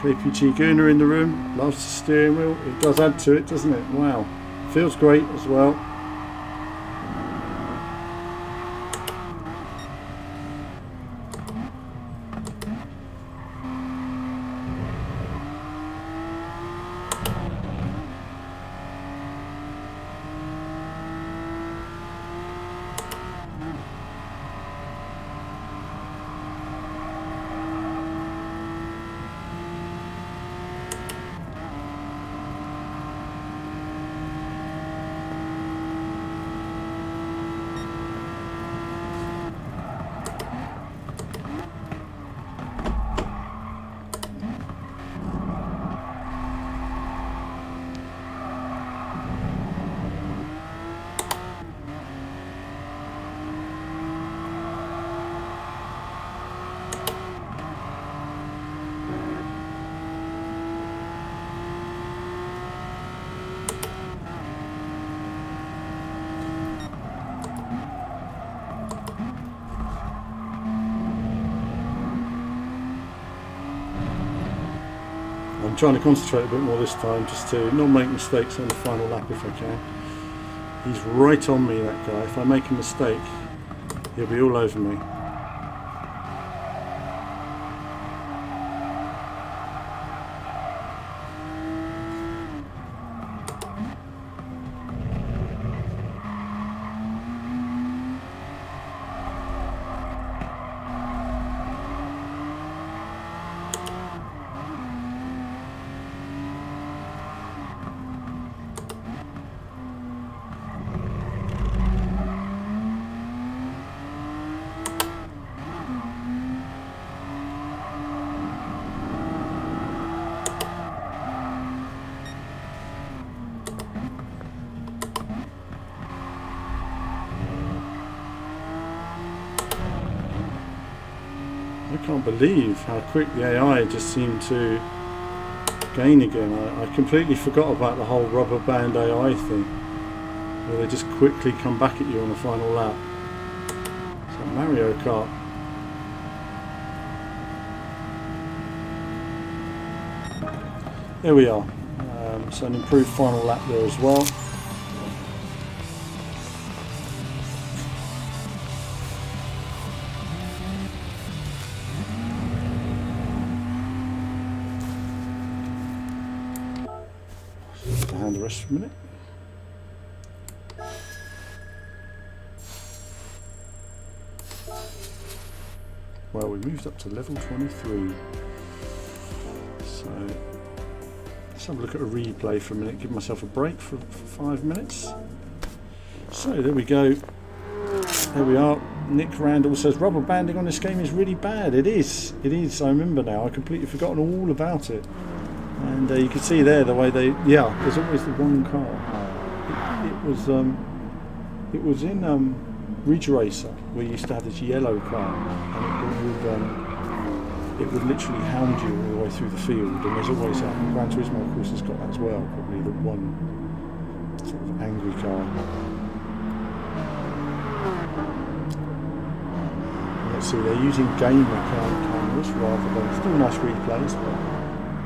KPG Gooner in the room, loves the steering wheel. It does add to it, doesn't it? Wow. Feels great as well. I'm trying to concentrate a bit more this time, just to not make mistakes on the final lap if I can. He's right on me, that guy. If I make a mistake, he'll be all over me. I can't believe how quick the AI just seemed to gain again. I completely forgot about the whole rubber band AI thing, where they just quickly come back at you on the final lap. It's like Mario Kart. There we are. So an improved final lap there as well. The rest for a minute. Well, we moved up to level 23. So let's have a look at a replay for a minute, give myself a break for 5 minutes. So there we go. There we are. Nick Randall says rubber banding on this game is really bad. It is. It is. I remember now. I completely forgotten all about it. And you can see there the way they, there's always the one car. It was in Ridge Racer, we used to have this yellow car, and it would literally hound you all the way through the field. And there's always Gran Turismo, of course, has got that as well. Probably the one sort of angry car. Let's see, they're using gamer cameras rather than still nice replays, but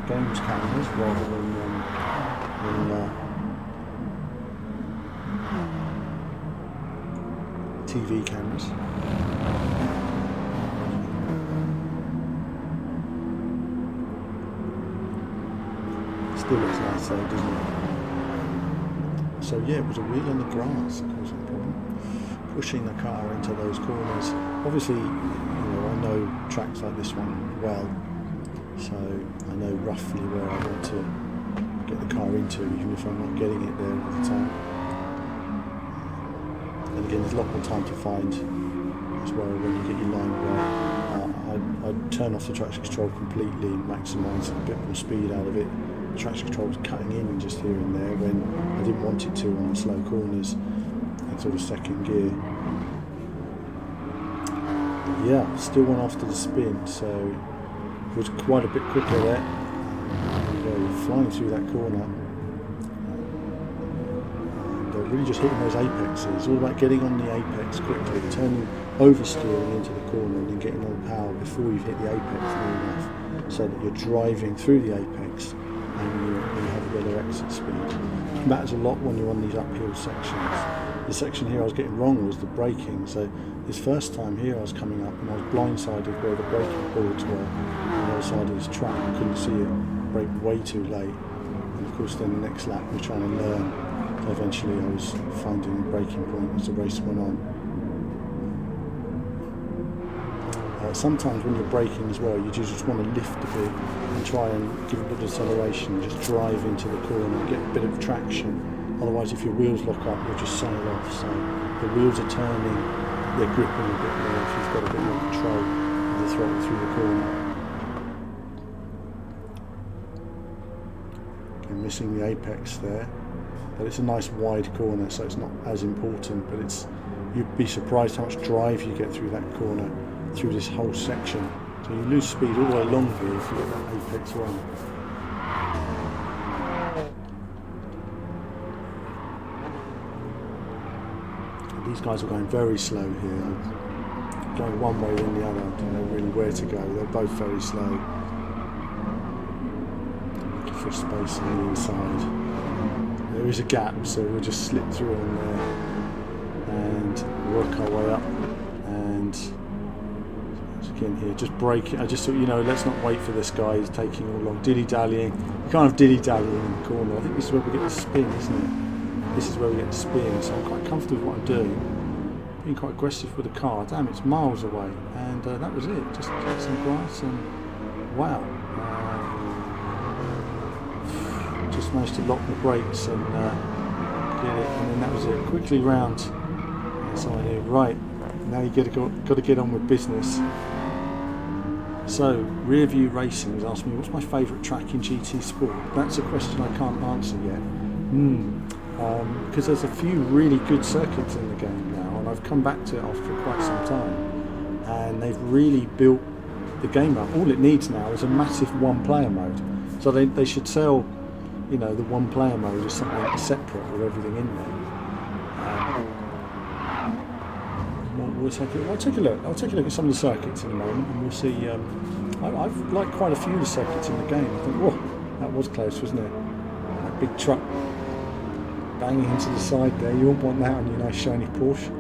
games cameras rather than TV cameras. Still looks nice though, doesn't it? So yeah, it was a wheel on the grass that caused the problem, pushing the car into those corners. Obviously, I know tracks like this one well, so I know roughly where I want to get the car into, even if I'm not getting it there all the time. And again, there's a lot more time to find as well when you get your line right. I'd turn off the traction control completely and maximise a bit more speed out of it. The traction control was cutting in just here and there when I didn't want it to on the slow corners in sort of second gear. But yeah, still went after the spin, so it was quite a bit quicker there. And flying through that corner. Really just hitting those apexes. It's all about getting on the apex quickly, turning, oversteering into the corner and then getting on power before you've hit the apex near enough, so that you're driving through the apex and you have a better exit speed. It matters a lot when you're on these uphill sections. The section here I was getting wrong was the braking, so this first time here I was coming up and I was blindsided where the braking boards were on the other side of this track. I couldn't see it, brake way too late, and of course then the next lap we're trying to learn. Eventually I was finding a breaking point as the race went on. Sometimes when you're braking as well, you just want to lift a bit and try and give a bit of acceleration, just drive into the corner, get a bit of traction. Otherwise, if your wheels lock up, you'll just sail off. So the wheels are turning, they're gripping a bit more if you've got a bit more control of the throttle through the corner. Again, missing the apex there. But it's a nice wide corner, so it's not as important, but you'd be surprised how much drive you get through that corner, through this whole section. So you lose speed all the way along here if you get that apex wrong. And these guys are going very slow here, going one way then the other. I don't know really where to go, they're both very slow. Looking for space on the inside. There is a gap, so we'll just slip through on there and work our way up. And again here, just brake it. I just thought, let's not wait for this guy. He's taking all long, dilly-dallying. You can't have dilly-dallying in the corner. I think this is where we get the spin, isn't it? This is where we get the spin. So I'm quite comfortable with what I'm doing. Being quite aggressive with the car. Damn, it's miles away. And that was it. Just get some grass and wow. Just managed to lock the brakes and get it, and then that was it. Quickly round. So I knew, right, now you got to get on with business. So Rear View Racing has asked me what's my favourite track in GT Sport. That's a question I can't answer yet, because there's a few really good circuits in the game now, and I've come back to it after quite some time, and they've really built the game up. All it needs now is a massive one-player mode. So they should sell, the one-player mode is something separate with everything in there. I'll take a look. I'll take a look at some of the circuits in a moment, and we'll see. I've liked quite a few of the circuits in the game. I think, whoa, that was close, wasn't it? That big truck banging into the side there. You won't want that on your nice shiny Porsche.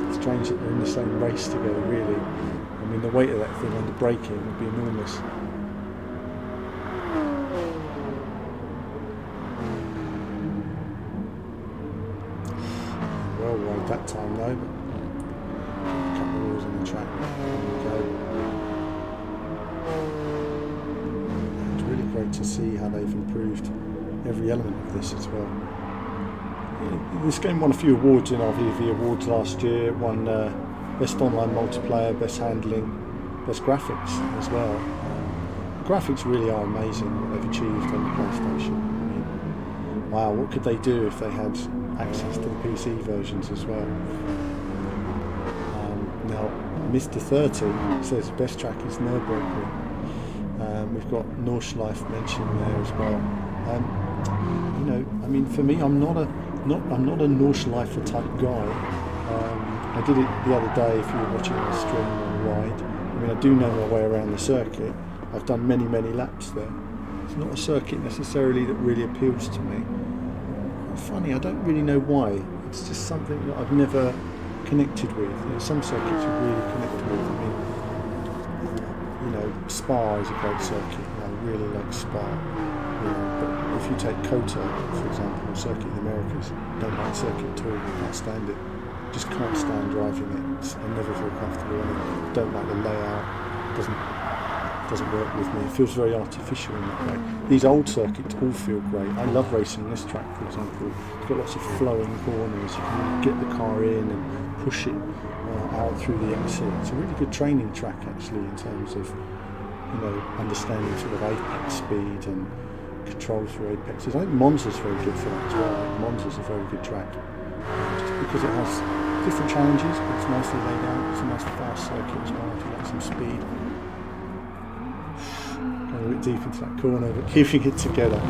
It's strange that they're in the same race together, really. I mean, the weight of that thing under braking would be enormous. Well wide that time though, but a couple of wheels on the track. There we go. It's really great to see how they've improved every element of this as well. This game won a few awards in our VV Awards last year. It won Best Online Multiplayer, Best Handling, Best Graphics as well. The graphics really are amazing what they've achieved on the PlayStation. I mean, wow, what could they do if they had access to the PC versions as well? Now, Mr. 30 says best track is Nürburgring. We've got Nordschleife mentioned there as well. I mean, for me, I'm not a Nordschleife type guy. I did it the other day. If you were watching the stream on the ride, I mean, I do know my way around the circuit. I've done many laps there. It's not a circuit necessarily that really appeals to me. Funny, I don't really know why. It's just something that I've never connected with. Some circuits you really connect with. I mean, Spa is a great circuit. I really like Spa. But if you take COTA, for example, circuit in the Americas, don't like circuit at all, can't stand it, just can't stand driving it, I never feel comfortable on it, don't like the layout, doesn't work with me, it feels very artificial in that way. These old circuits all feel great. I love racing this track, for example. It's got lots of flowing corners, you can get the car in and push it out through the exit. It's a really good training track actually in terms of, you know, understanding sort of apex speed and control through apexes. I think Monza's very good for that as well. I think Monza's a very good track, just because it has different challenges, but it's nicely laid out. It's a nice fast circuit as well if you like some speed. Going a bit deep into that corner, but keeping it together,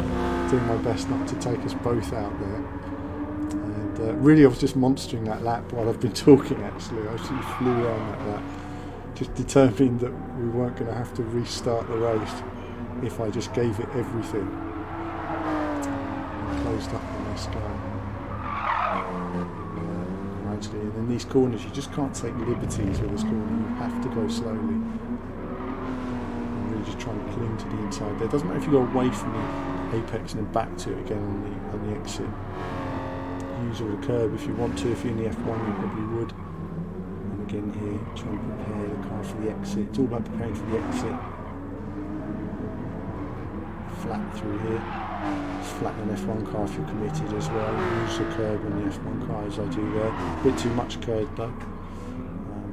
doing my best not to take us both out there. And really I was just monstering that lap while I've been talking actually. I actually flew around that lap, just determined that we weren't going to have to restart the race if I just gave it everything. Closed up on this guy. Gradually, and in these corners you just can't take liberties with this corner, you have to go slowly. And really just try and cling to the inside there. It doesn't matter if you go away from the apex and then back to it again on the exit. Use all the curb if you want to, if you're in the F1 you probably would. And again here, try and prepare the car for the exit. It's all about preparing for the exit. Flat through here. Just flatten an F1 car if you're committed as well. Use the curb on the F1 car as I do there. A bit too much curb though.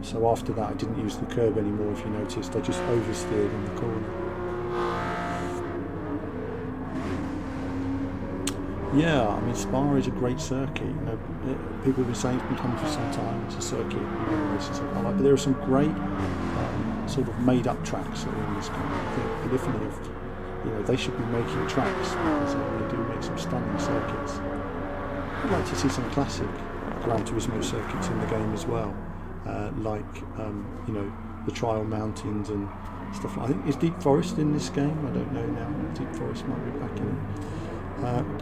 So after that I didn't use the curb anymore if you noticed. I just oversteered in the corner. Yeah, I mean Spa is a great circuit. You know, people have been saying it's been coming for some time. It's a circuit, races I like, but there are some great sort of made-up tracks that are in this kind of polyphony of, you know, they should be making tracks because they do make some stunning circuits. I'd like to see some classic Gran Turismo circuits in the game as well, you know, the Trial Mountains and stuff like that. I think is Deep Forest in this game? I don't know now. Deep Forest might be back in it.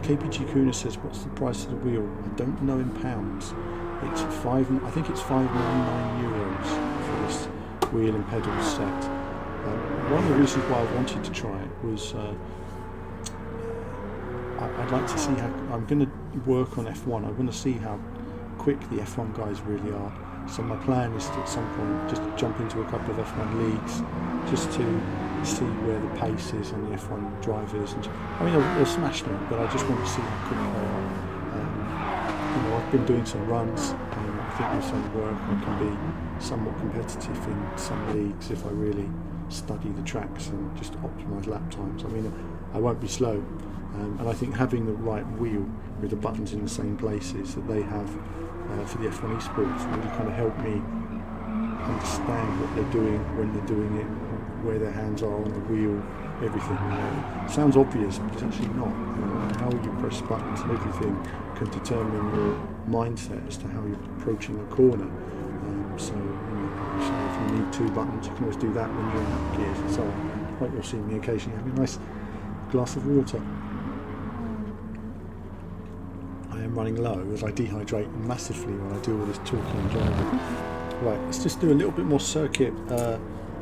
KPG Kuna says, what's the price of the wheel? I don't know in pounds. It's I think it's €599 for this wheel and pedals set. One of the reasons why I wanted to try it was I'd like to see how I'm going to work on F1. I want to see how quick the F1 guys really are. So my plan is to at some point just jump into a couple of F1 leagues just to see where the pace is on the F1 drivers. And I mean, they'll smash them, but I just want to see how quick they are. You know, I've been doing some runs, and I think with some work I can be somewhat competitive in some leagues if I really study the tracks and just optimise lap times. I mean, I won't be slow, and I think having the right wheel with the buttons in the same places that they have for the F1 esports really kind of help me understand what they're doing, when they're doing it, where their hands are on the wheel, everything. You know. It sounds obvious, but it's actually not. You know, how you press buttons and everything can determine your mindset as to how you're approaching a corner. So, you know, if you need two buttons, you can always do that when you're in up gears and so on. Like you'll see me occasionally having a nice glass of water. I am running low as I dehydrate massively when I do all this talking and driving. Right, let's just do a little bit more circuit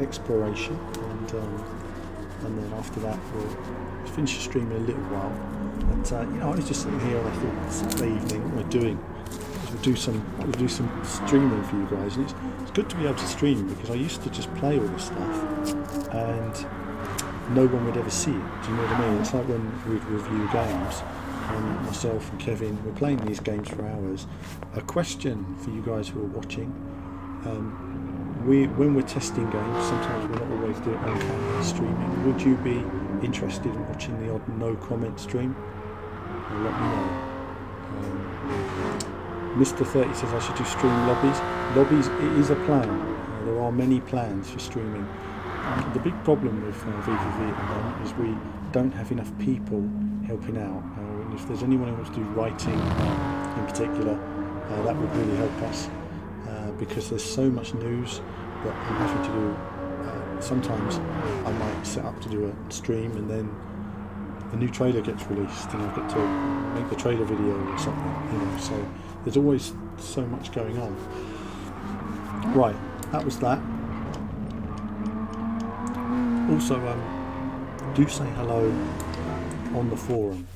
exploration, and then after that we'll finish the stream in a little while. But you know, I was just sitting here and I thought Saturday evening, what we're doing is we'll do some streaming for you guys, and it's good to be able to stream because I used to just play all this stuff and no one would ever see it. Do you know what I mean? It's like when we'd review games. And myself and Kevin, we're playing these games for hours. A question for you guys who are watching: when we're testing games, sometimes we're not always doing on camera streaming. Would you be interested in watching the odd no comment stream? Well, let me know. Mr. 30 says I should do stream lobbies. Lobbies, it is a plan. There are many plans for streaming. The big problem with VVV at the moment is we don't have enough people helping out. If there's anyone who wants to do writing in particular, that would really help us because there's so much news that I'm having to do. Sometimes I might set up to do a stream and then a new trailer gets released and I've got to make the trailer video or something, you know, so there's always so much going on. Right, that was that. Also, do say hello on the forum.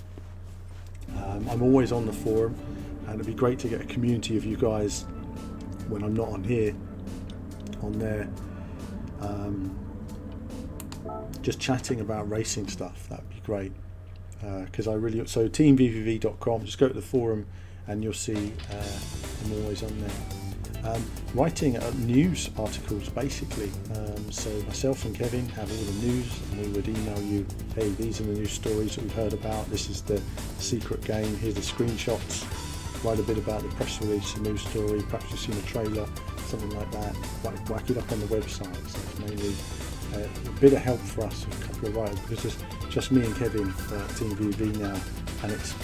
I'm always on the forum, and it'd be great to get a community of you guys when I'm not on here, on there, just chatting about racing stuff. That'd be great, because I really, so teamvvv.com, just go to the forum and you'll see I'm always on there. Writing news articles basically, so myself and Kevin have all the news, and we would email you, hey, these are the news stories that we've heard about, this is the secret game, here's the screenshots, write a bit about the press release, a news story, perhaps you've seen a trailer, something like that, whack it up on the website. So it's mainly a bit of help for us, a couple of writers, because it's just me and Kevin at Team VV now, and it's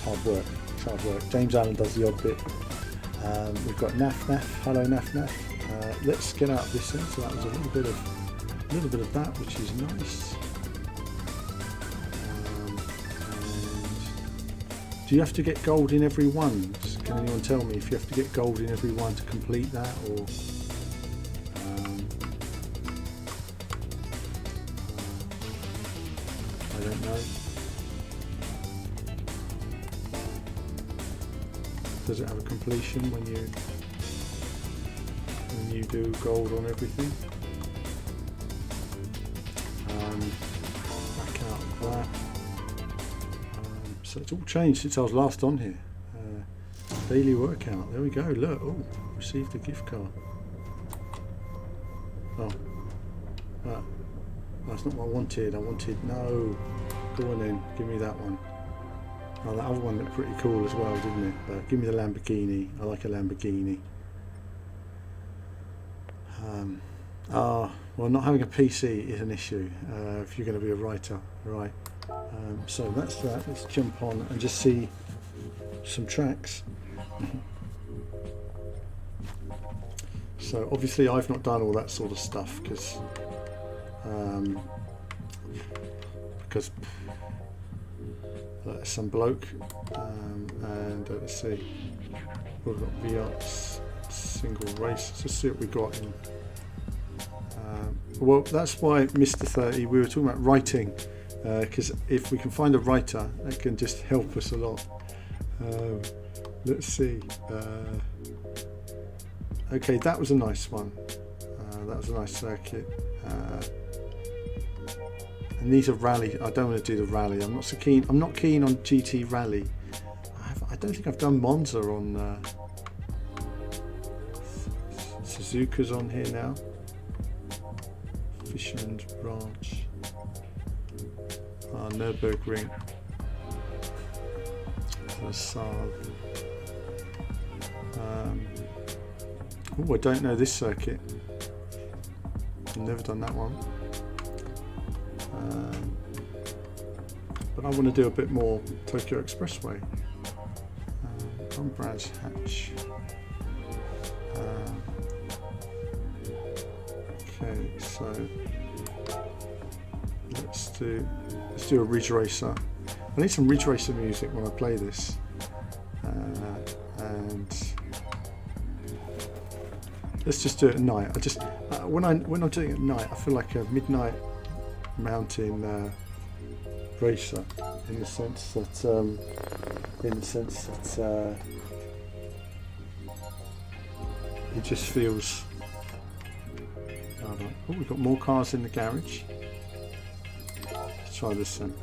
hard work. It's hard work. James Allen does the odd bit. We've got Naf. Hello Naf. Let's get out of this then. So that was a little bit of that, which is nice. And do you have to get gold in every one? Can anyone tell me if you have to get gold in every one to complete that, or? I don't know. Does it have a completion when you do gold on everything? Back out of that. So it's all changed since I was last on here. Daily workout. There we go. Look. Oh, received a gift card. Oh, that's not what I wanted. No. Go on then. Give me that one. Oh, that other one looked pretty cool as well, didn't it? But give me the Lamborghini. I like a Lamborghini. Well, not having a PC is an issue if you're going to be a writer, right? So that's that. Let's jump on and just see some tracks. So obviously I've not done all that sort of stuff because some bloke, and let's see, we've got VX single race. Let's just see what we got in. Well, that's why Mr. 30, we were talking about writing, because if we can find a writer, that can just help us a lot. Let's see. Okay, that was a nice one. That was a nice circuit. And these are rally. I don't want to do the rally. I'm not so keen. I'm not keen on GT Rally. I don't think I've done Monza on. Suzuka's on here now. Fisherman's Ranch. Nürburgring. Saab. Oh, I don't know this circuit. I've never done that one. But I want to do a bit more Tokyo Expressway. On Brands Hatch. Okay, so let's do a Ridge Racer. I need some Ridge Racer music when I play this, and let's just do it at night. I just when I'm doing it at night, I feel like a midnight mountain racer, in the sense that it just feels. Oh, we've got more cars in the garage. Let's try this then.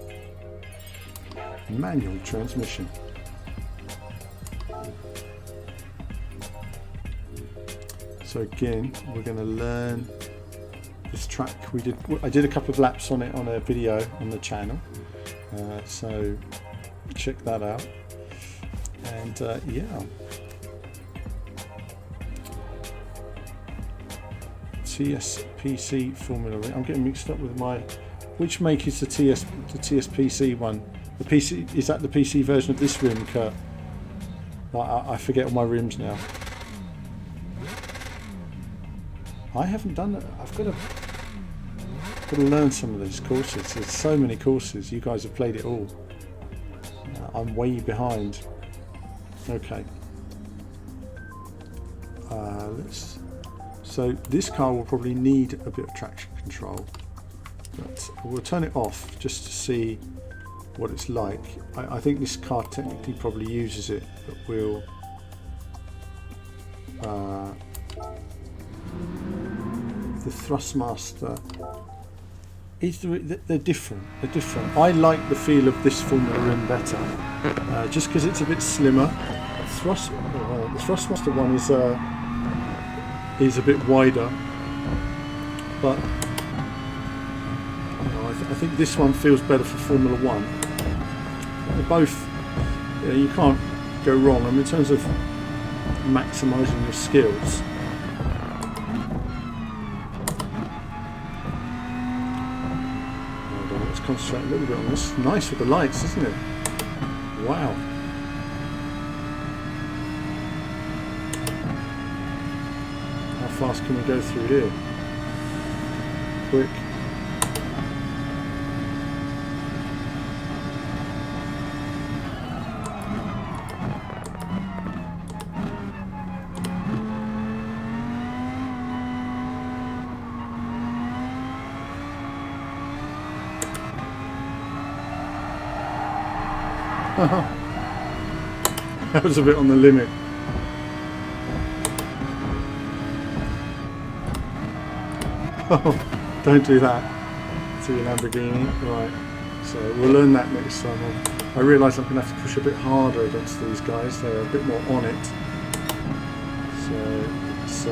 Manual transmission. So again, we're going to learn this track. I did a couple of laps on it on a video on the channel, so check that out. And yeah, TSPC Formula. I'm getting mixed up with which make is the TSPC one? The PC, is that the PC version of this rim, Kurt? I forget all my rims now. I haven't done it. I've got to learn some of these courses. There's so many courses. You guys have played it all. I'm way behind. Okay. So this car will probably need a bit of traction control, but we'll turn it off just to see what it's like. I think this car technically probably uses it, but we'll the Thrustmaster they're different. I like the feel of this Formula M better, just because it's a bit slimmer. The Thrustmaster one is a bit wider, but I think this one feels better for Formula One. They're both, you can't go wrong. I mean, in terms of maximising your skills. Hold on, let's concentrate a little bit on this. Nice with the lights, isn't it? Wow. How fast can we go through here? Quick. That was a bit on the limit. Oh, don't do that to your Lamborghini. Right, so we'll learn that next time. I realise I'm going to have to push a bit harder against these guys. They're a bit more on it. So it's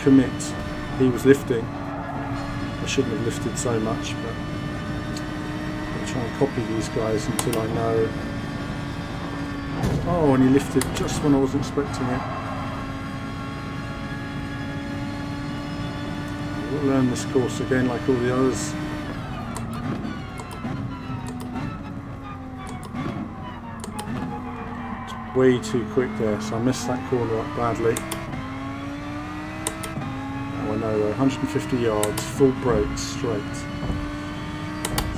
commit. He was lifting. I shouldn't have lifted so much, but try and copy these guys until I know. Oh, and he lifted just when I wasn't expecting it. We'll learn this course again like all the others. It's way too quick there, so I missed that corner up badly. Now I know 150 yards, full brakes, straight.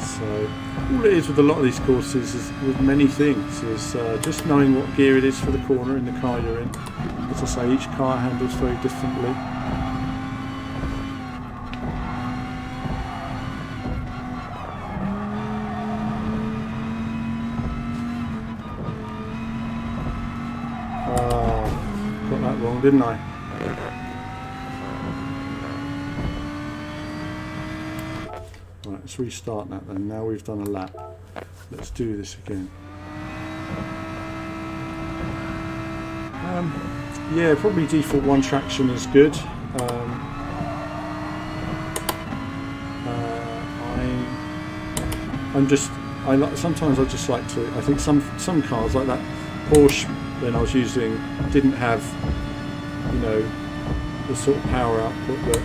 So all it is with a lot of these courses is with many things is just knowing what gear it is for the corner in the car you're in. As I say, each car handles very differently. Got that wrong, didn't I? Right, let's restart that then. Now we've done a lap. Let's do this again. Yeah, probably default one traction is good. Sometimes I just like to. I think some cars like that Porsche when I was using didn't have, the sort of power output that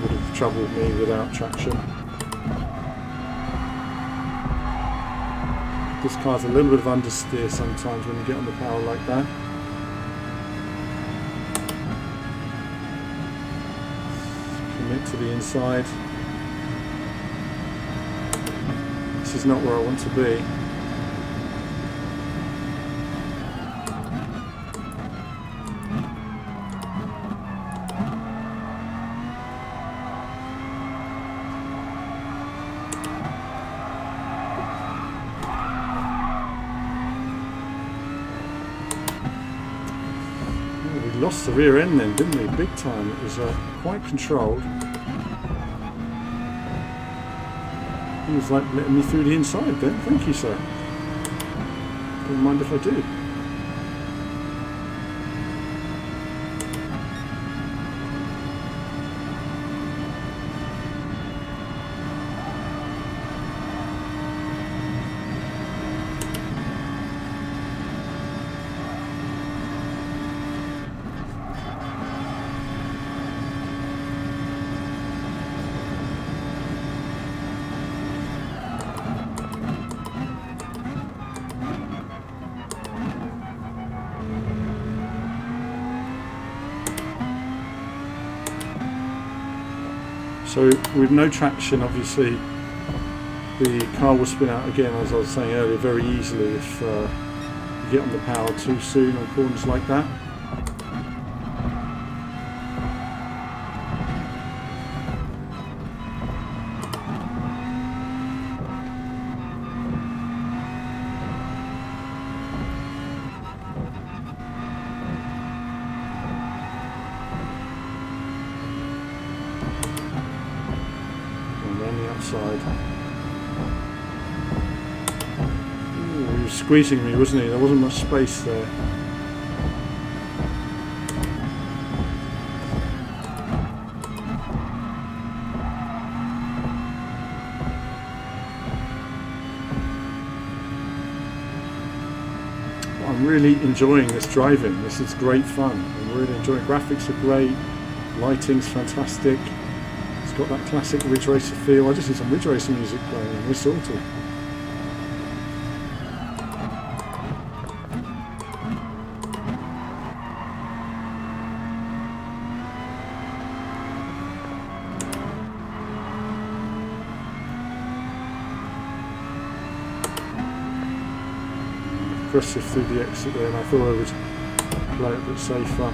would have troubled me without traction. This car's a little bit of understeer sometimes when you get on the power like that. Commit to the inside. This is not where I want to be. Lost the rear end then, didn't we? Big time. It was quite controlled. He was like letting me through the inside then. Thank you, sir. Don't mind if I do. So with no traction, obviously the car will spin out again, as I was saying earlier, very easily if you get on the power too soon on corners like that. inside. Ooh, he was squeezing me, wasn't he? There wasn't much space there. I'm really enjoying this driving. This is great fun. I'm really enjoying it. Graphics are great. Lighting's fantastic. It's got that classic Ridge Racer feel. I just need some Ridge Racer music playing. We're sorted. Aggressive through the exit there, and I thought I would play it a bit safer.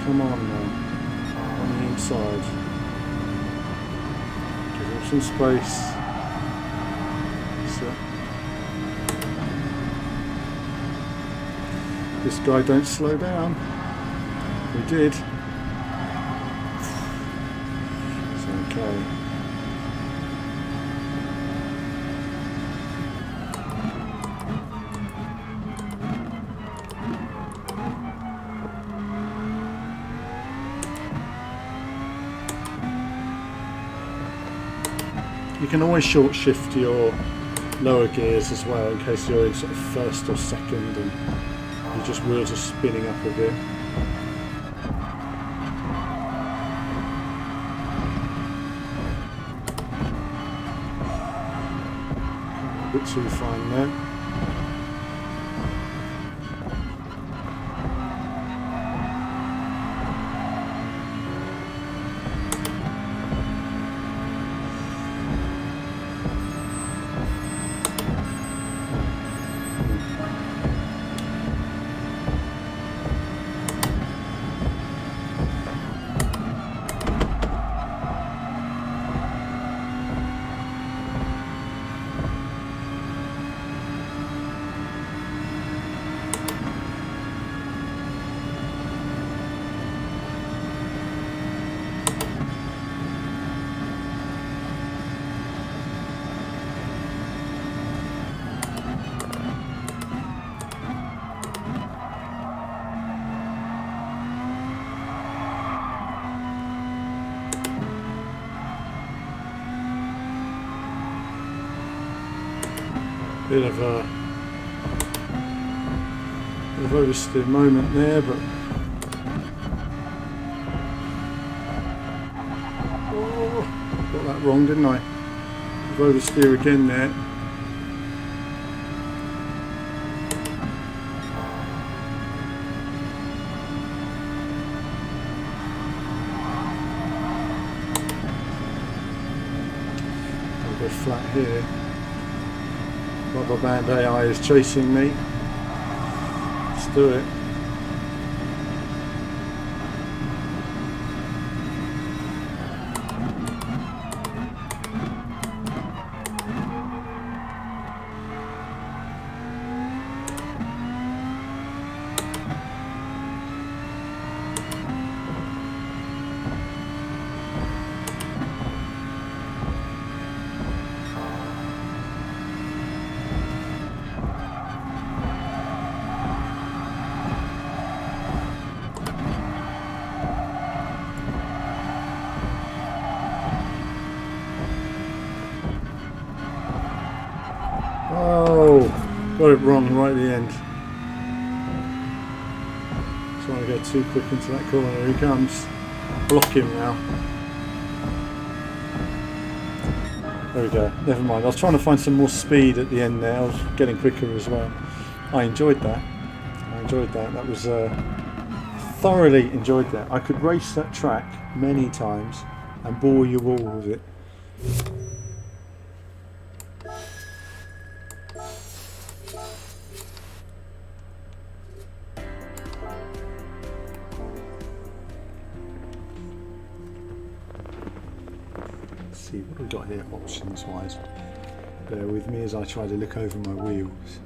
Come on now, on the inside. Give him some space. So, this guy don't slow down. We did. It's okay. You can always short shift your lower gears as well in case you're in sort of first or second and your just wheels are spinning up a bit. A bit too fine there. Bit of oversteer moment there, but got that wrong, didn't I? Oversteer again there. I'll go flat here. Rubber band AI is chasing me. Let's do it. Oh, got it wrong right at the end. Trying to go too quick into that corner. Here he comes. Block him now. There we go. Never mind. I was trying to find some more speed at the end there. I was getting quicker as well. I enjoyed that. That was thoroughly enjoyed that. I could race that track many times and bore you all with it. See, what have we got here options wise? Bear with me as I try to look over my wheels.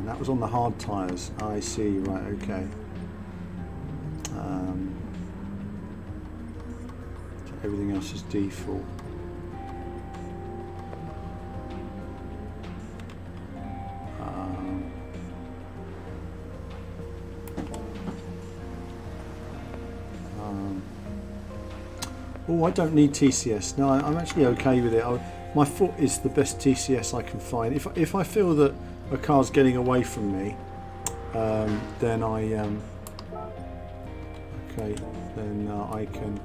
And that was on the hard tyres. I see, right, okay. So everything else is default. Oh, I don't need TCS. No, I'm actually okay with it. My foot is the best TCS I can find. If I feel that a car's getting away from me, then I can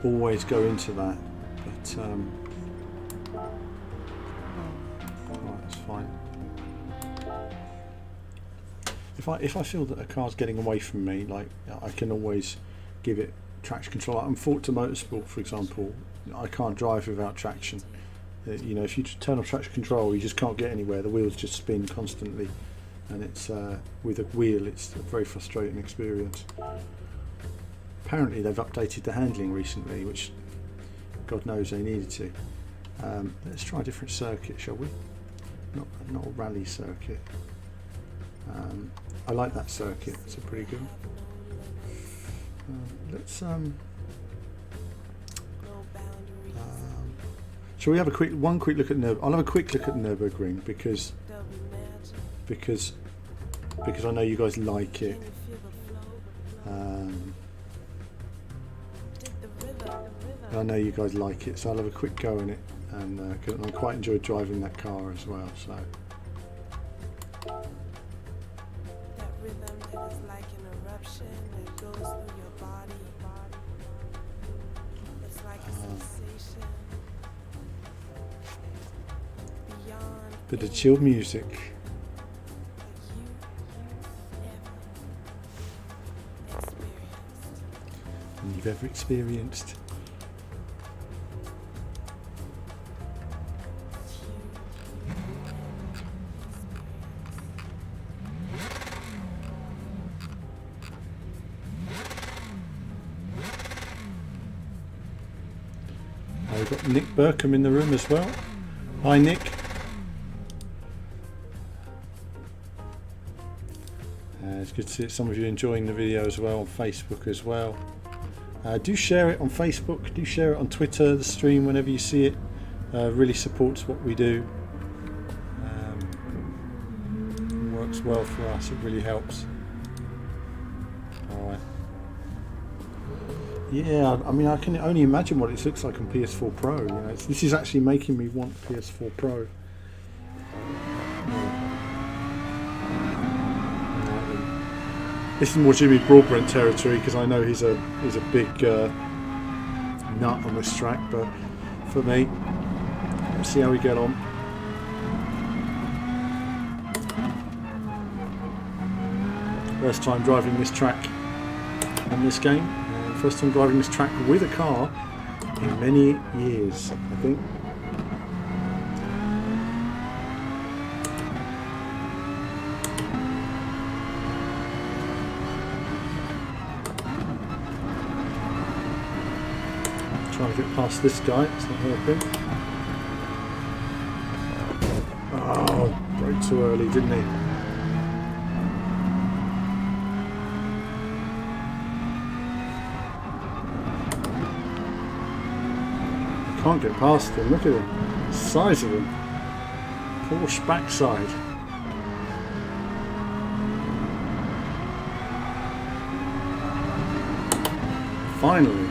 always go into that. But that's fine. If I feel that a car's getting away from me, like, I can always give it traction control. I'm Forza Motorsport, for example. I can't drive without traction. You know, if you turn off traction control, you just can't get anywhere. The wheels just spin constantly, and it's with a wheel, it's a very frustrating experience. Apparently, they've updated the handling recently, which God knows they needed to. Let's try a different circuit, shall we? Not a rally circuit. I like that circuit. It's a pretty good one. Let's shall we have one quick look at Nürburgring? I'll have a quick look at Nürburgring because I know you guys like it. I know you guys like it, so I'll have a quick go in it, and I quite enjoyed driving that car as well. So. That rhythm that is like an eruption that goes through your body. It's like a sensation beyond Bit of chill music. You've ever experienced. We've got Nick Burkham in the room as well. Hi Nick. It's good to see some of you enjoying the video as well on Facebook as well. Do share it on Facebook, do share it on Twitter, the stream whenever you see it. Really supports what we do. Works well for us, it really helps. Alright. Yeah, I mean, I can only imagine what it looks like on PS4 Pro. You know, this is actually making me want PS4 Pro. This is more Jimmy Broadbent territory because I know he's a big nut on this track. But for me, let's see how we get on. First time driving this track on this game. First time driving this track with a car in many years, I think. Trying to get past this guy, it's not helping. Oh, brake too early, didn't he? Can't get past him. Look at him, the size of him. Porsche backside. Finally.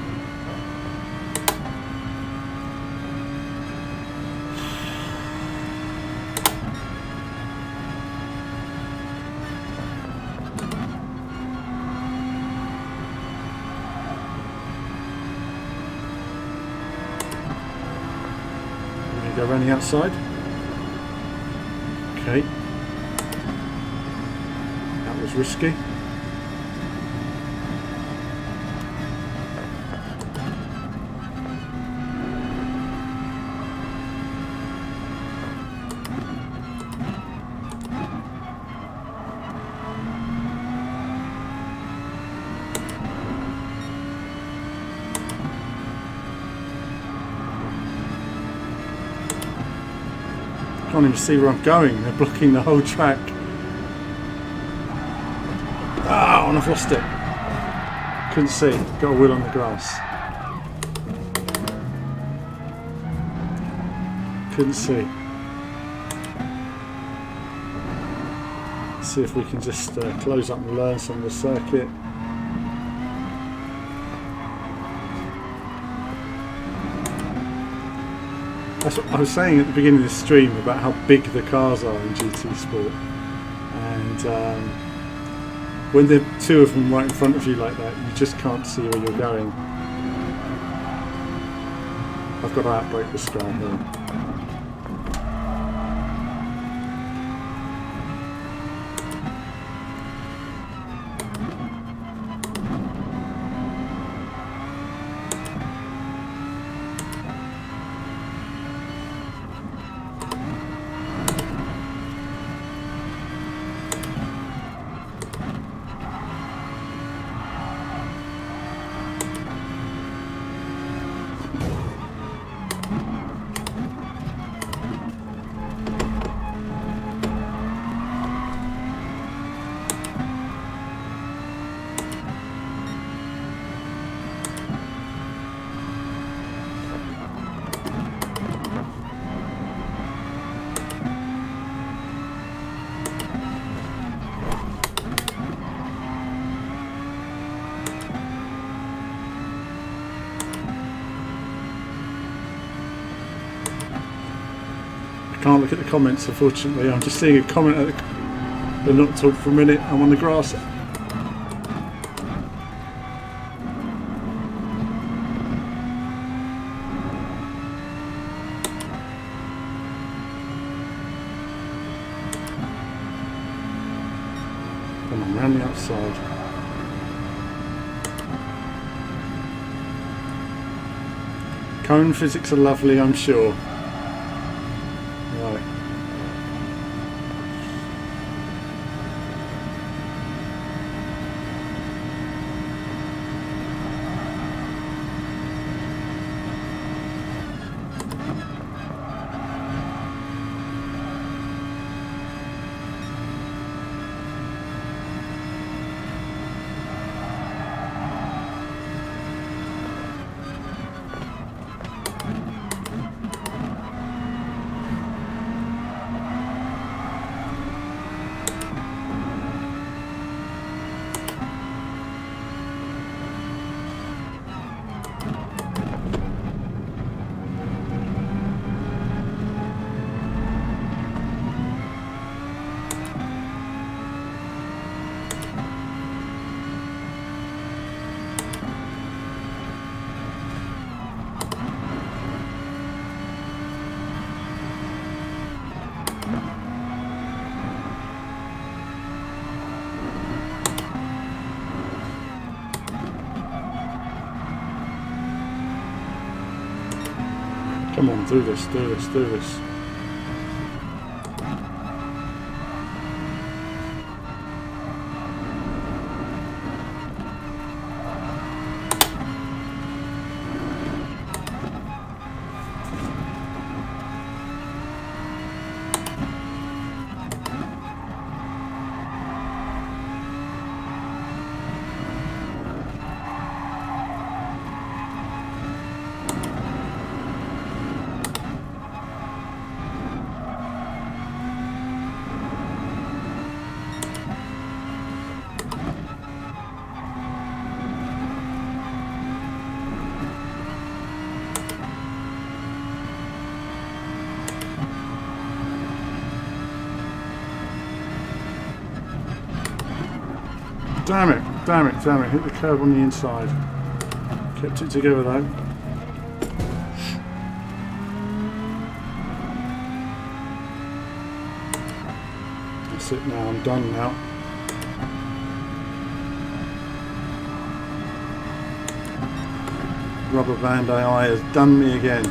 Go around the outside. Okay. That was risky. Can't even see where I'm going. They're blocking the whole track. Oh, and I've lost it. Couldn't see. Got a wheel on the grass. Couldn't see. See if we can just close up and learn some of the circuit. That's what I was saying at the beginning of the stream about how big the cars are in GT Sport, and when there are two of them right in front of you like that, you just can't see where you're going. I've got to outbrake this guy here. Can't look at the comments, unfortunately. I'm just seeing a comment at the not talk for a minute. I'm on the grass. Come on, round the outside. Cone physics are lovely, I'm sure. Right. Come on, do this, do this, do this. Damn it, damn it, damn it. Hit the curb on the inside. Kept it together though. That's it now, I'm done now. Rubber band AI has done me again.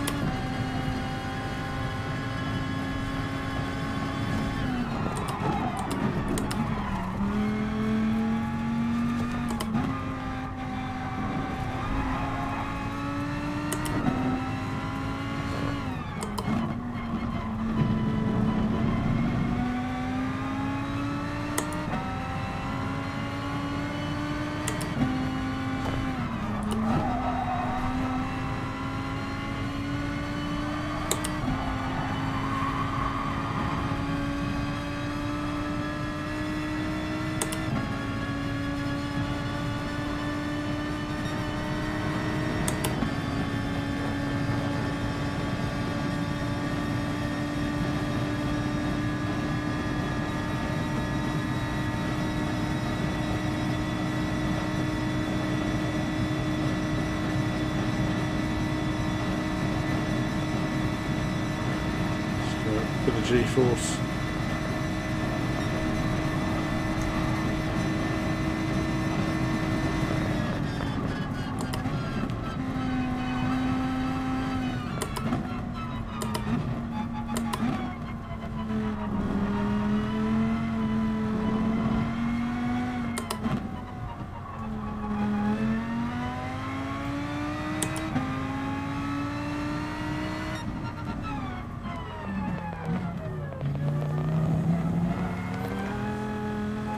G-force.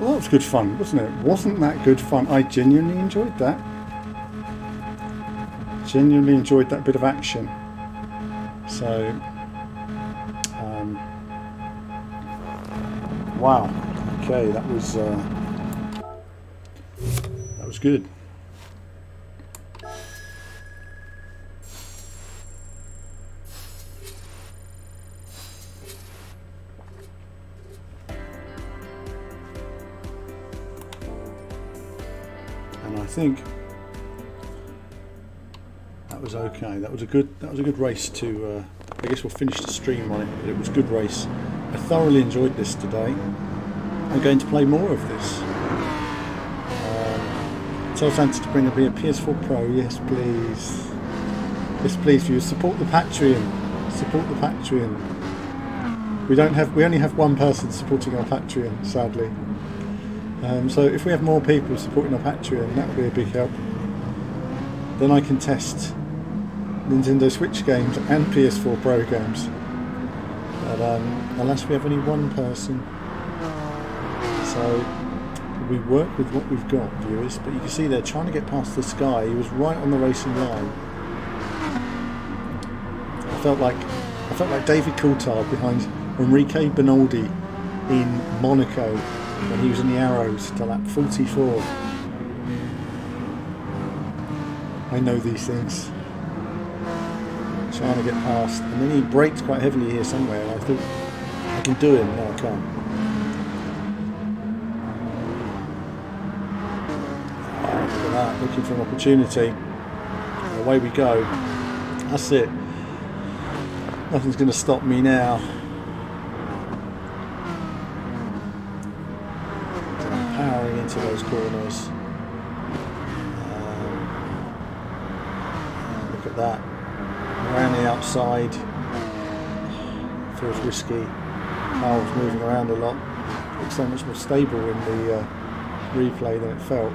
Well, that was good fun, wasn't it? Wasn't that good fun? I genuinely enjoyed that. Genuinely enjoyed that bit of action. So, wow. Okay, that was good. And I think that was okay. That was a good race to. I guess we'll finish the stream on it, but it was a good race. I thoroughly enjoyed this today. I'm going to play more of this. Tell Santa to bring me a PS4 Pro. Yes, please. Yes, please. Viewers, support the Patreon. Support the Patreon. We only have one person supporting our Patreon, sadly. So if we have more people supporting our Patreon, that would be a big help. Then I can test Nintendo Switch games and PS4 Pro games. But unless we have only one person, so we work with what we've got, viewers. But you can see they're trying to get past this guy. He was right on the racing line. I felt like David Coulthard behind Enrique Benaldi in Monaco when he was in the Arrows to lap 44. I know these things. Trying to get past, and then he braked quite heavily here somewhere. And I thought I can do him. No, I can't. Look at that, looking for an opportunity. Away we go. That's it. Nothing's going to stop me now. I'm powering into those corners. Look at that. Around the outside. Feels risky. Car's moving around a lot. Looks so much more stable in the replay than it felt.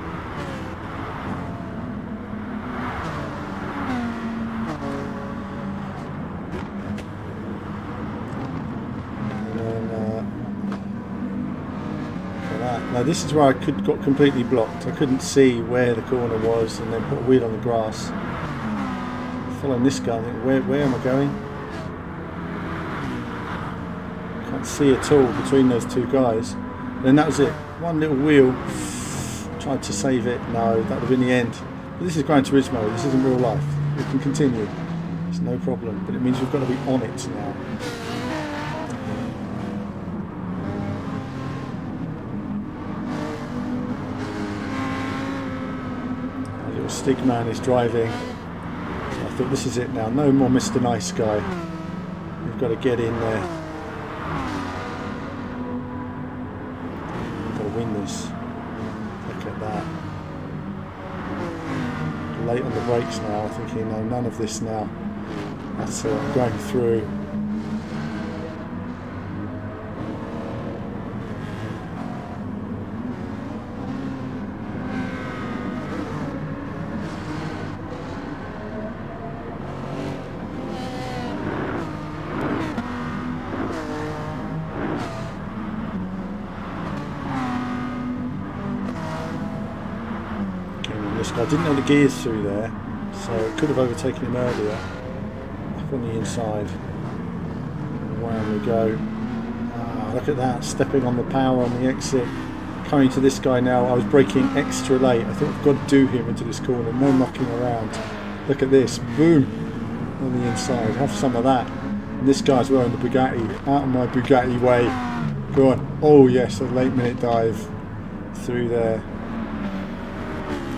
Now this is where I got completely blocked. I couldn't see where the corner was, and then put a wheel on the grass. Following this guy, I think, where am I going? Can't see at all between those two guys. And then that was it. One little wheel. Tried to save it. No, that would have been the end. But this is Gran Turismo. This isn't real life. We can continue. It's no problem. But it means we've got to be on it now. Stigman is driving, so I thought this is it now, no more Mr. Nice Guy, we've got to get in there, we've got to win this. Look at that, late on the brakes now, thinking no, none of this now, that's it, I'm going through. I didn't know the gears through there, so it could have overtaken him earlier. Up on the inside. Away we go. Look at that, stepping on the power on the exit. Coming to this guy now, I was braking extra late. I thought I've got to do him into this corner, no mucking around. Look at this, boom, on the inside. Have some of that. And this guy's wearing the Bugatti, out of my Bugatti way. Go on. Oh yes, a late minute dive through there.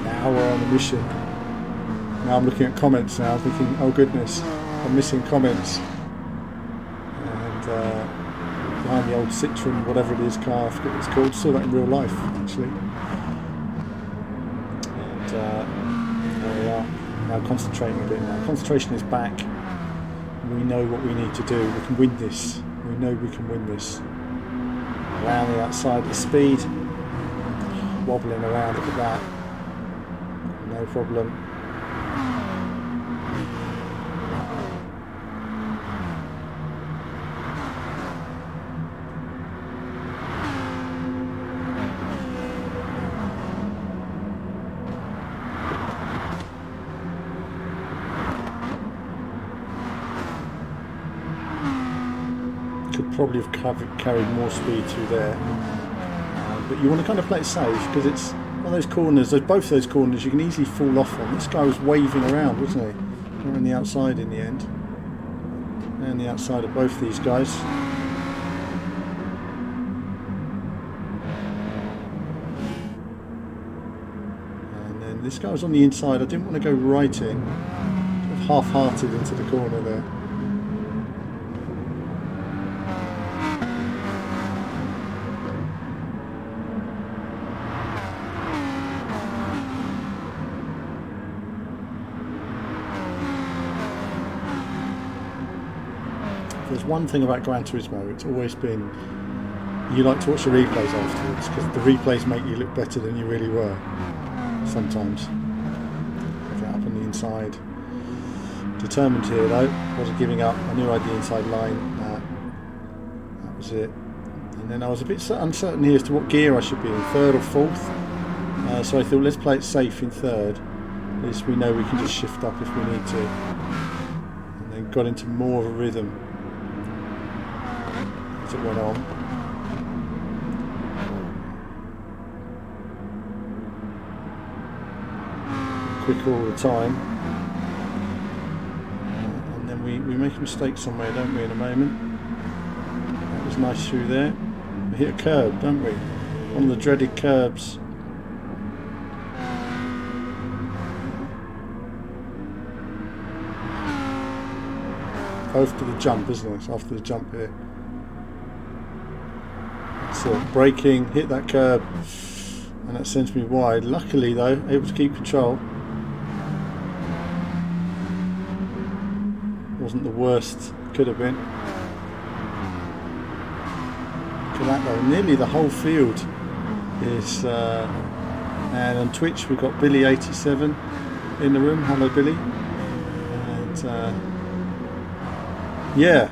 Now we're on a mission. Now I'm looking at comments now, thinking, oh goodness, I'm missing comments. And shiny old Citroen, whatever it is, car, I forget what it's called. Saw that in real life, actually. And there we are. Now concentrating a bit now. Concentration is back. We know what we need to do. We can win this. We know we can win this. Around the outside of the speed. Wobbling around, look at that. No problem. Could probably have carried more speed through there, but you want to kind of play it safe because it's one of those corners. Both those corners you can easily fall off on. This guy was waving around, wasn't he? We're on the outside in the end, and the outside of both these guys. And then this guy was on the inside. I didn't want to go right in, sort of half-hearted into the corner there. There's one thing about Gran Turismo, it's always been you like to watch the replays afterwards because the replays make you look better than you really were sometimes. Get up on the inside. Determined here though, wasn't giving up. I knew I had the inside line. That was it. And then I was a bit uncertain here as to what gear I should be in, third or fourth. So I thought let's play it safe in third. At least we know we can just shift up if we need to. And then got into more of a rhythm as it went on. Quick all the time. And then we make a mistake somewhere, don't we, in a moment. That was nice through there. We hit a curb, don't we? One of the dreaded curbs. After the jump, isn't it? It's after the jump here. So braking, hit that curb, and that sends me wide. Luckily though, able to keep control. Wasn't the worst, could have been. Look at that though, nearly the whole field is, and on Twitch we've got Billy87 in the room. Hello Billy. And yeah,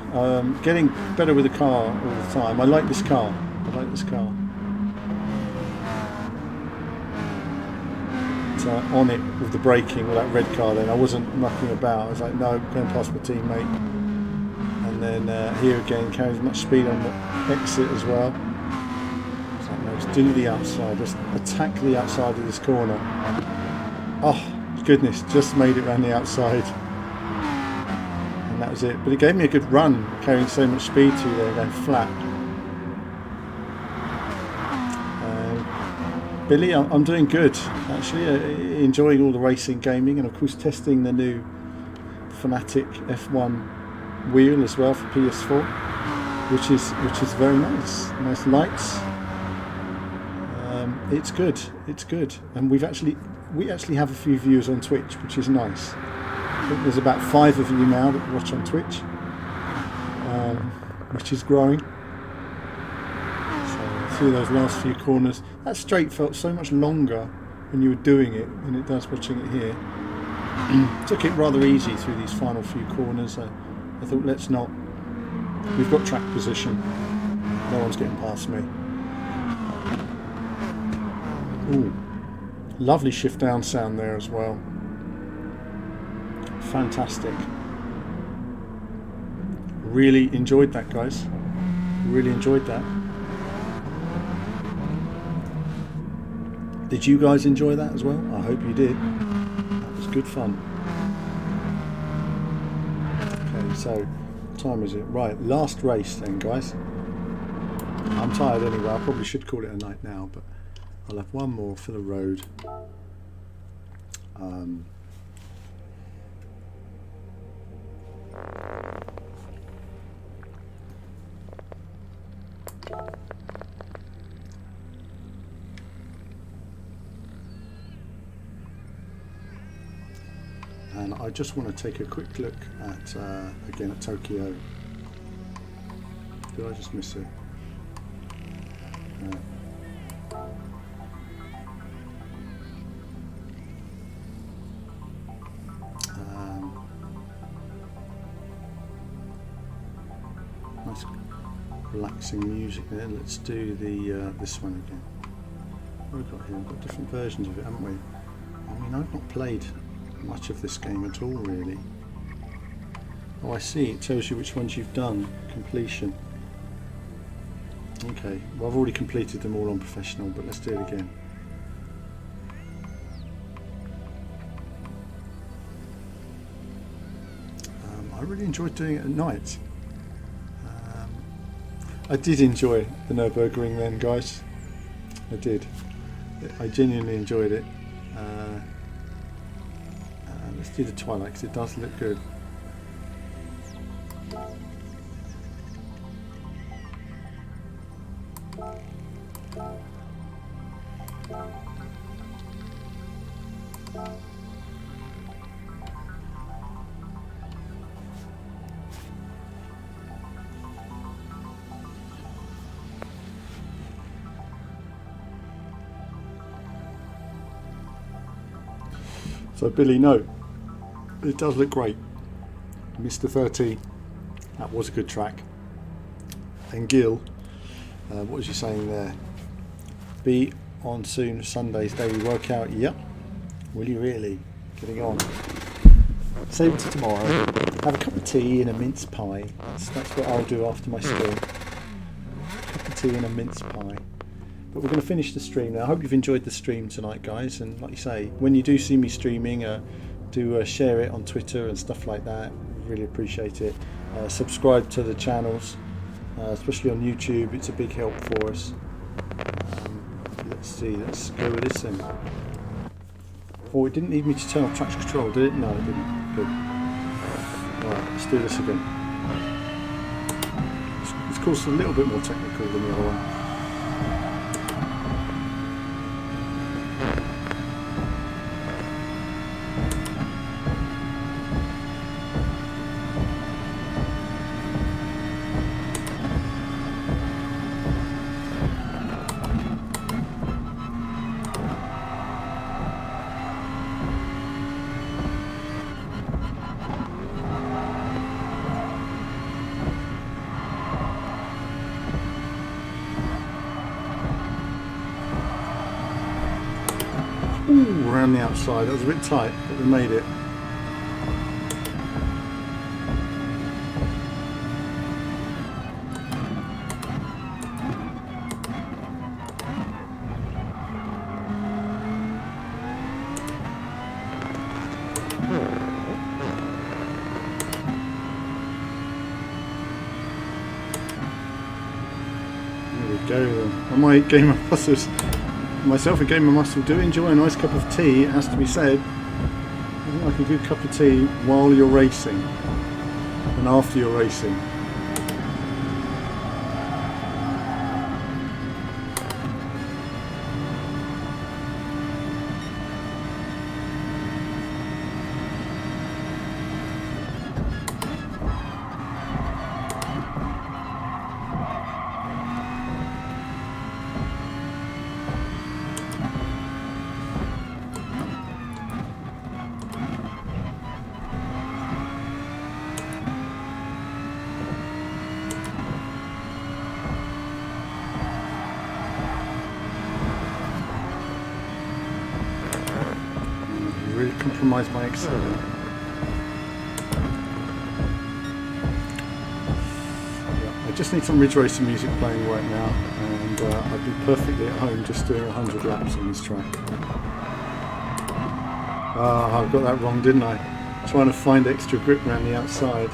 getting better with the car all the time. I like this car. I like this car. So on it with the braking with that red car then, I wasn't mucking about. I was like, no, going past my teammate. And then here again, carrying as much speed on the exit as well. So no, let's do the outside. Let's attack the outside of this corner. Oh, goodness, just made it around the outside. And that was it. But it gave me a good run, carrying so much speed through there, going flat. Billy, I'm doing good actually, enjoying all the racing gaming and of course testing the new Fanatic F1 wheel as well for PS4, which is very nice. Nice lights. It's good, and we actually have a few viewers on Twitch, which is nice. I think there's about 5 of you now that watch on Twitch, which is growing. Through those last few corners, that straight felt so much longer when you were doing it than it does watching it here. Took it rather easy through these final few corners. I thought let's not, we've got track position, no one's getting past me. Ooh, lovely shift down sound there as well, fantastic. Really enjoyed that, guys, really enjoyed that. Did you guys enjoy that as well? I hope you did. That was good fun. Okay, so what time is it? Right, last race then, guys. I'm tired anyway. I probably should call it a night now, but I'll have one more for the road. and I just want to take a quick look at again at Tokyo. Did I just miss it? No. Nice relaxing music there. Let's do the this one again. What have we got here? We've got different versions of it, haven't we? I mean, I've not played much of this game at all, really. Oh, I see. It tells you which ones you've done. Completion. Okay. Well, I've already completed them all on professional, but let's do it again. I really enjoyed doing it at night. I did enjoy the Nürburgring then, guys. I did. I genuinely enjoyed it. Let's do the Twilight because it does look good. So Billy, no, it does look great. Mr. 30, that was a good track. And Gil, what was you saying there? Be on soon Sunday's daily workout. Yep. Will you really? Getting on. Save it to tomorrow. Have a cup of tea and a mince pie. That's what I'll do after my school. Cup of tea and a mince pie. But we're going to finish the stream now. I hope you've enjoyed the stream tonight, guys. And like you say, when you do see me streaming, do share it on Twitter and stuff like that. Really appreciate it. Subscribe to the channels, especially on YouTube. It's a big help for us. Let's see. Let's go with this then. Oh, it didn't need me to turn off traction control, did it? No, it didn't. Good. Right, let's do this again. It's of course a little bit more technical than the other one. Ooh, around the outside. That was a bit tight, but we made it. There we go then. I might game of puzzles. Myself a game of muscle do enjoy a nice cup of tea, it has to be said. I think like a good cup of tea while you're racing and after you're racing. Compromise my accelerator. Yeah, I just need some Ridge Racer music playing right now, and I'd be perfectly at home just doing 100 laps on this track. I got that wrong, didn't I? Trying to find extra grip around the outside.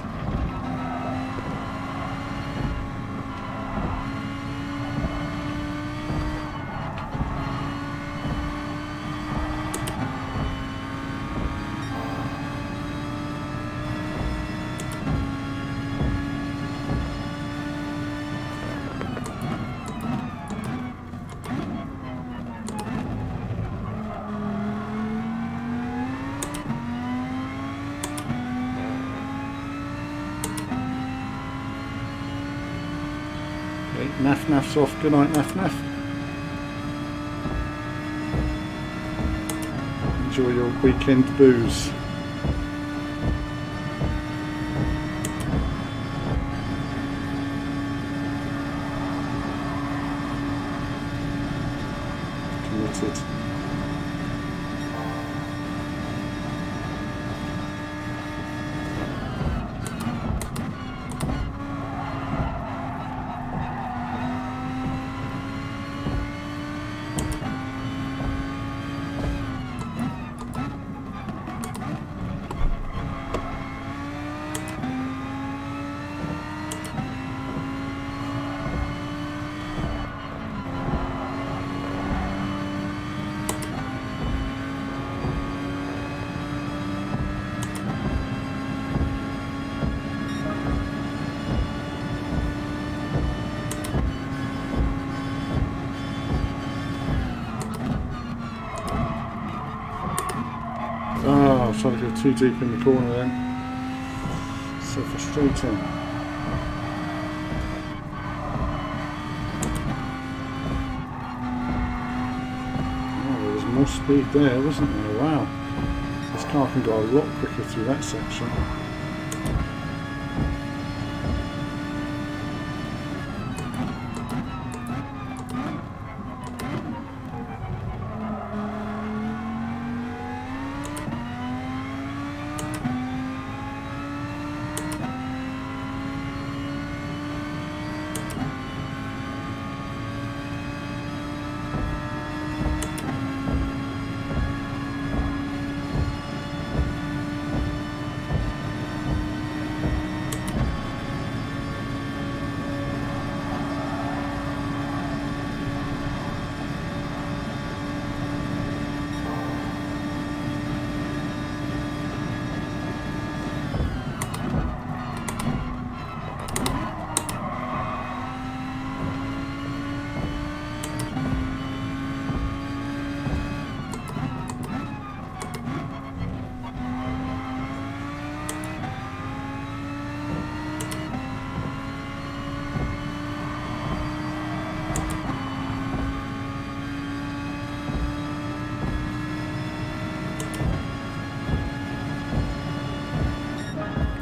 Naff Naff's off. Good night, Naff Naff. Enjoy your weekend booze. Committed. Oh, I was trying to go too deep in the corner then. So frustrating. Oh, there was more speed there, wasn't there? Wow. This car can go a lot quicker through that section.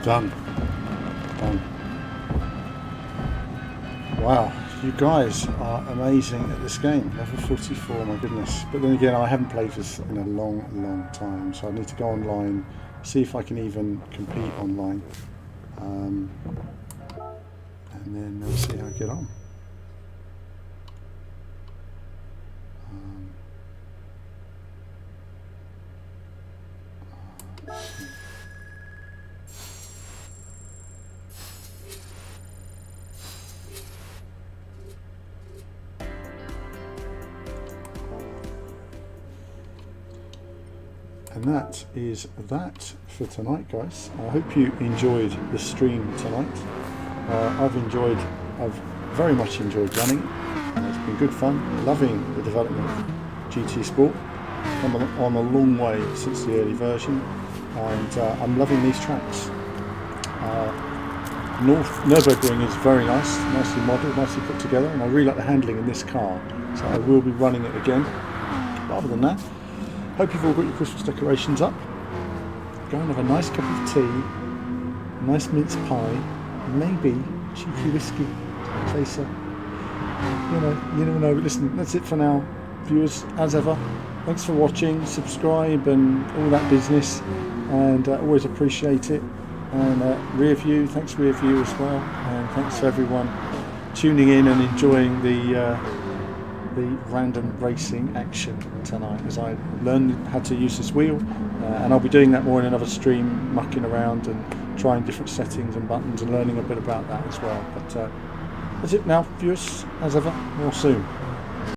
Done. Done. Wow, you guys are amazing at this game. Level 44, my goodness. But then again, I haven't played this in a long, long time, so I need to go online, see if I can even compete online. And then we'll see how I get on. And that is that for tonight, guys. I hope you enjoyed the stream tonight. I've very much enjoyed running. It's been good fun. Loving the development of GT Sport. Come on a long way since the early version, and I'm loving these tracks. Nürburgring is very nice, nicely modelled, nicely put together, and I really like the handling in this car, so I will be running it again. But other than that, hope you've all got your Christmas decorations up. Go and have a nice cup of tea, a nice mince pie, maybe cheeky whiskey chaser. You never know. But listen, that's it for now, viewers. As ever, thanks for watching, subscribe and all that business, and always appreciate it. And Rearview, thanks Rearview as well, and thanks to everyone tuning in and enjoying the random racing action tonight as I learn how to use this wheel, and I'll be doing that more in another stream, mucking around and trying different settings and buttons and learning a bit about that as well. But that's it now, viewers. As ever, more soon.